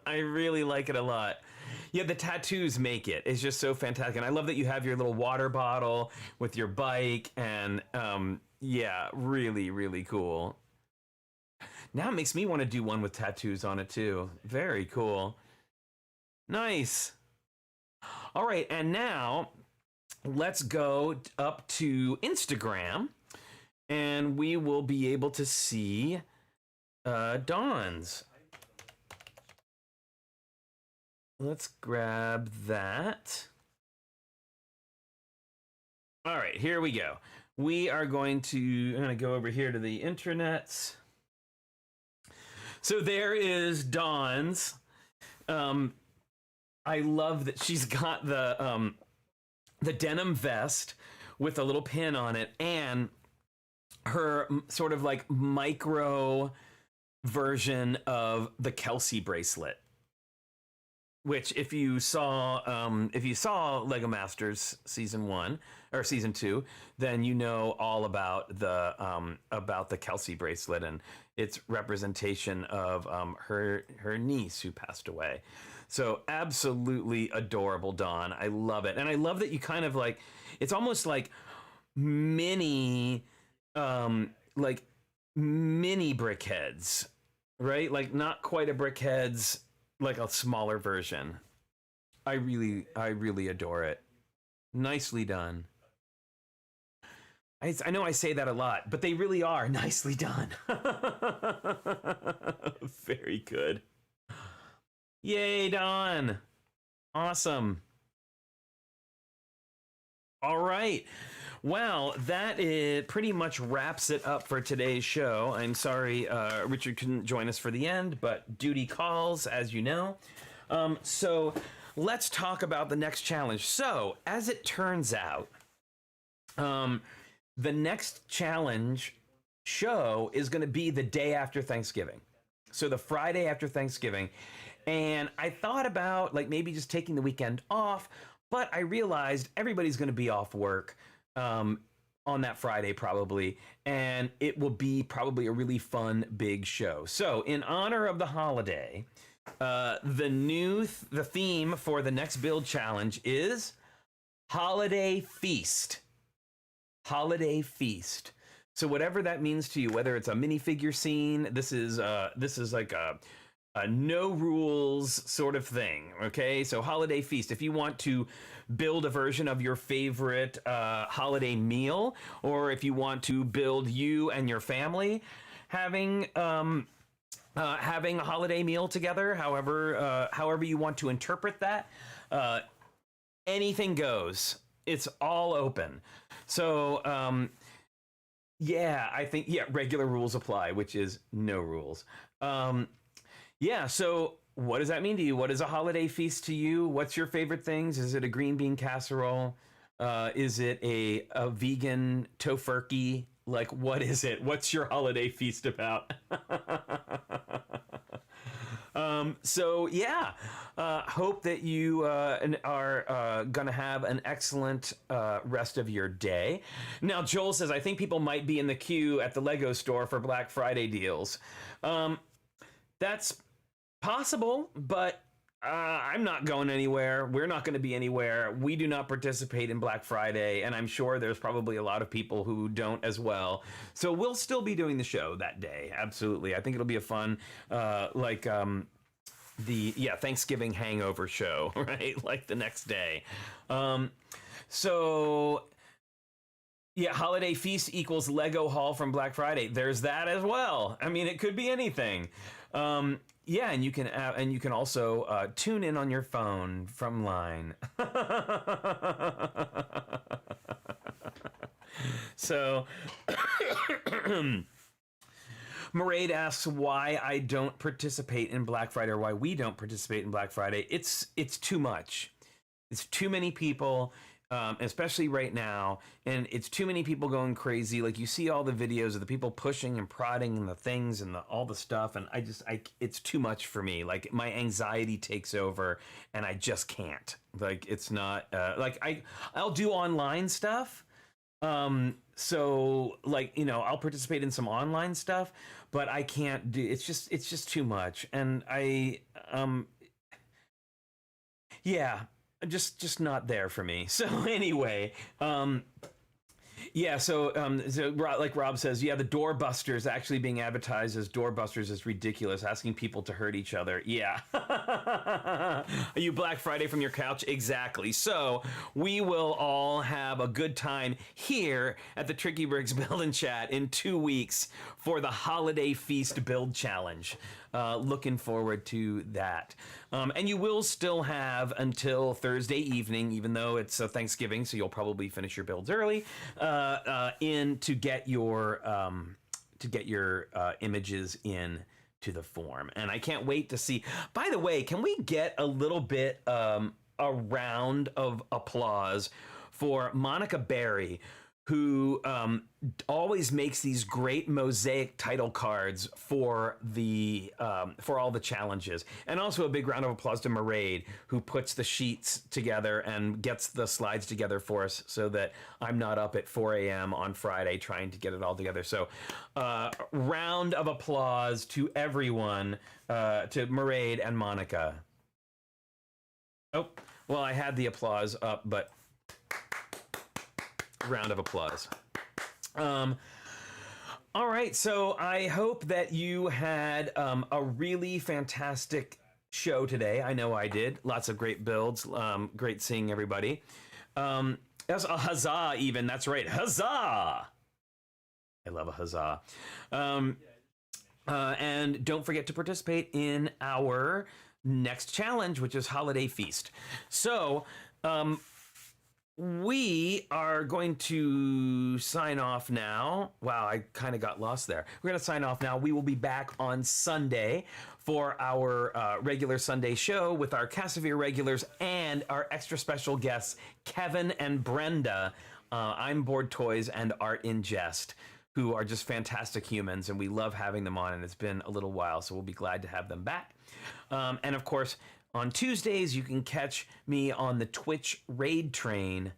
C: I really like it a lot. Yeah, the tattoos make it. It's just so fantastic. And I love that you have your little water bottle with your bike. And yeah, really, really cool. Now it makes me want to do one with tattoos on it too. Very cool. Nice. All right, and now let's go up to Instagram. And we will be able to see Dawn's. Let's grab that. All right, here we go. We are going to, I'm going to go over here to the internets. So there is Dawn's. I love that she's got the denim vest with a little pin on it, and her sort of like micro version of the Kelsey bracelet. Which, if you saw Lego Masters season 1 or season 2, then you know all about the Kelsey bracelet and its representation of her niece who passed away. So absolutely adorable, Dawn. I love it, and I love that you kind of like, it's almost like mini brickheads, right? Like not quite a brickheads. Like a smaller version. I really adore it. Nicely done. I know I say that a lot, but they really are nicely done. Very good. Yay, Dawn. Awesome. All right. Well, that pretty much wraps it up for today's show. I'm sorry Richard couldn't join us for the end, but duty calls, as you know. So let's talk about the next challenge. So, as it turns out, the next challenge show is going to be the day after Thanksgiving. So the Friday after Thanksgiving. And I thought about like maybe just taking the weekend off, but I realized everybody's going to be off work on that Friday probably, and it will be probably a really fun big show. So in honor of the holiday, the theme for the next build challenge is Holiday Feast. Holiday Feast. So whatever that means to you, whether it's a minifigure scene, this is like a no rules sort of thing. Okay, so holiday feast. If you want to build a version of your favorite holiday meal, or if you want to build you and your family having a holiday meal together, however you want to interpret that, anything goes. It's all open. So I think regular rules apply, which is no rules. So what does that mean to you? What is a holiday feast to you? What's your favorite things? Is it a green bean casserole? Is it a vegan tofurkey? Like, what is it? What's your holiday feast about? Hope that you are going to have an excellent rest of your day. Now, Joel says, I think people might be in the queue at the Lego store for Black Friday deals. That's possible, but I'm not going anywhere. We're not going to be anywhere. We do not participate in Black Friday, and I'm sure there's probably a lot of people who don't as well. So we'll still be doing the show that day. Absolutely. I think it'll be a fun, Thanksgiving hangover show, right? Like the next day. Holiday feast equals Lego haul from Black Friday. There's that as well. I mean, it could be anything. And you can also tune in on your phone from line. So, Maraid asks why I don't participate in Black Friday, or why we don't participate in Black Friday. It's too much. It's too many people. Especially right now, and it's too many people going crazy. Like, you see all the videos of the people pushing and prodding and the things and all the stuff, and it's too much for me. Like, my anxiety takes over, and I just can't. Like, it's not I'll do online stuff. I'll participate in some online stuff, but I can't do. It's just too much, and just not there for me. So anyway, like Rob says, the doorbusters actually being advertised as doorbusters is ridiculous. Asking people to hurt each other. Yeah. Are you Black Friday from your couch? Exactly. So we will all have a good time here at the TrickyBricks Build and Chat in 2 weeks for the Holiday Feast Build Challenge. Looking forward to that. And you will still have until Thursday evening, even though it's Thanksgiving, so you'll probably finish your builds early, to get your images in to the form. And I can't wait to see. By the way, can we get a little bit a round of applause for Monica Berry, who always makes these great mosaic title cards for all the challenges. And also a big round of applause to Maraid, who puts the sheets together and gets the slides together for us so that I'm not up at 4 a.m. on Friday trying to get it all together. So round of applause to everyone, to Maraid and Monica. Oh, well, I had the applause up, but round of applause. All right, so I hope that you had a really fantastic show today. I know I did. Lots of great builds. Great seeing everybody. That's a huzzah even. That's right. Huzzah! I love a huzzah. And don't forget to participate in our next challenge, which is Holiday Feast. So, we are going to sign off now. Wow, I kind of got lost there. We're going to sign off now. We will be back on Sunday for our regular Sunday show with our Casavir regulars and our extra special guests, Kevin and Brenda. I'm Bored Toys and Art in Jest, who are just fantastic humans, and we love having them on, and it's been a little while, so we'll be glad to have them back. And of course, on Tuesdays, you can catch me on the Twitch Raid Train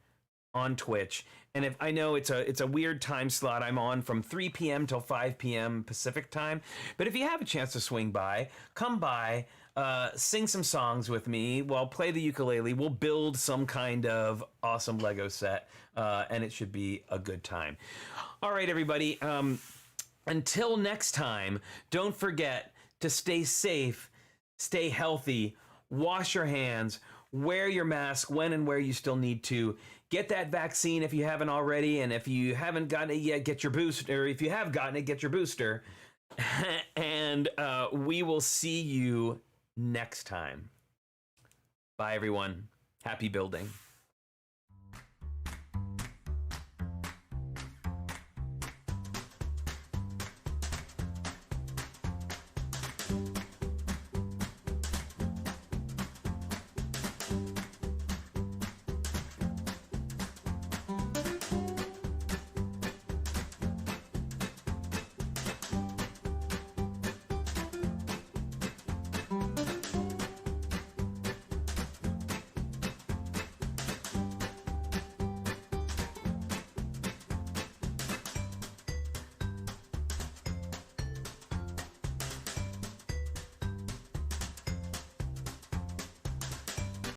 C: on Twitch. And if I know it's a weird time slot, I'm on from 3 p.m. till 5 p.m. Pacific time. But if you have a chance to swing by, come by, sing some songs with me. We'll play the ukulele. We'll build some kind of awesome Lego set, and it should be a good time. All right, everybody. Until next time, don't forget to stay safe, stay healthy, wash your hands, wear your mask when and where you still need to. Get that vaccine if you haven't already, and if you haven't gotten it yet, get your booster. Or if you have gotten it, get your booster. And we will see you next time. Bye, everyone. Happy building.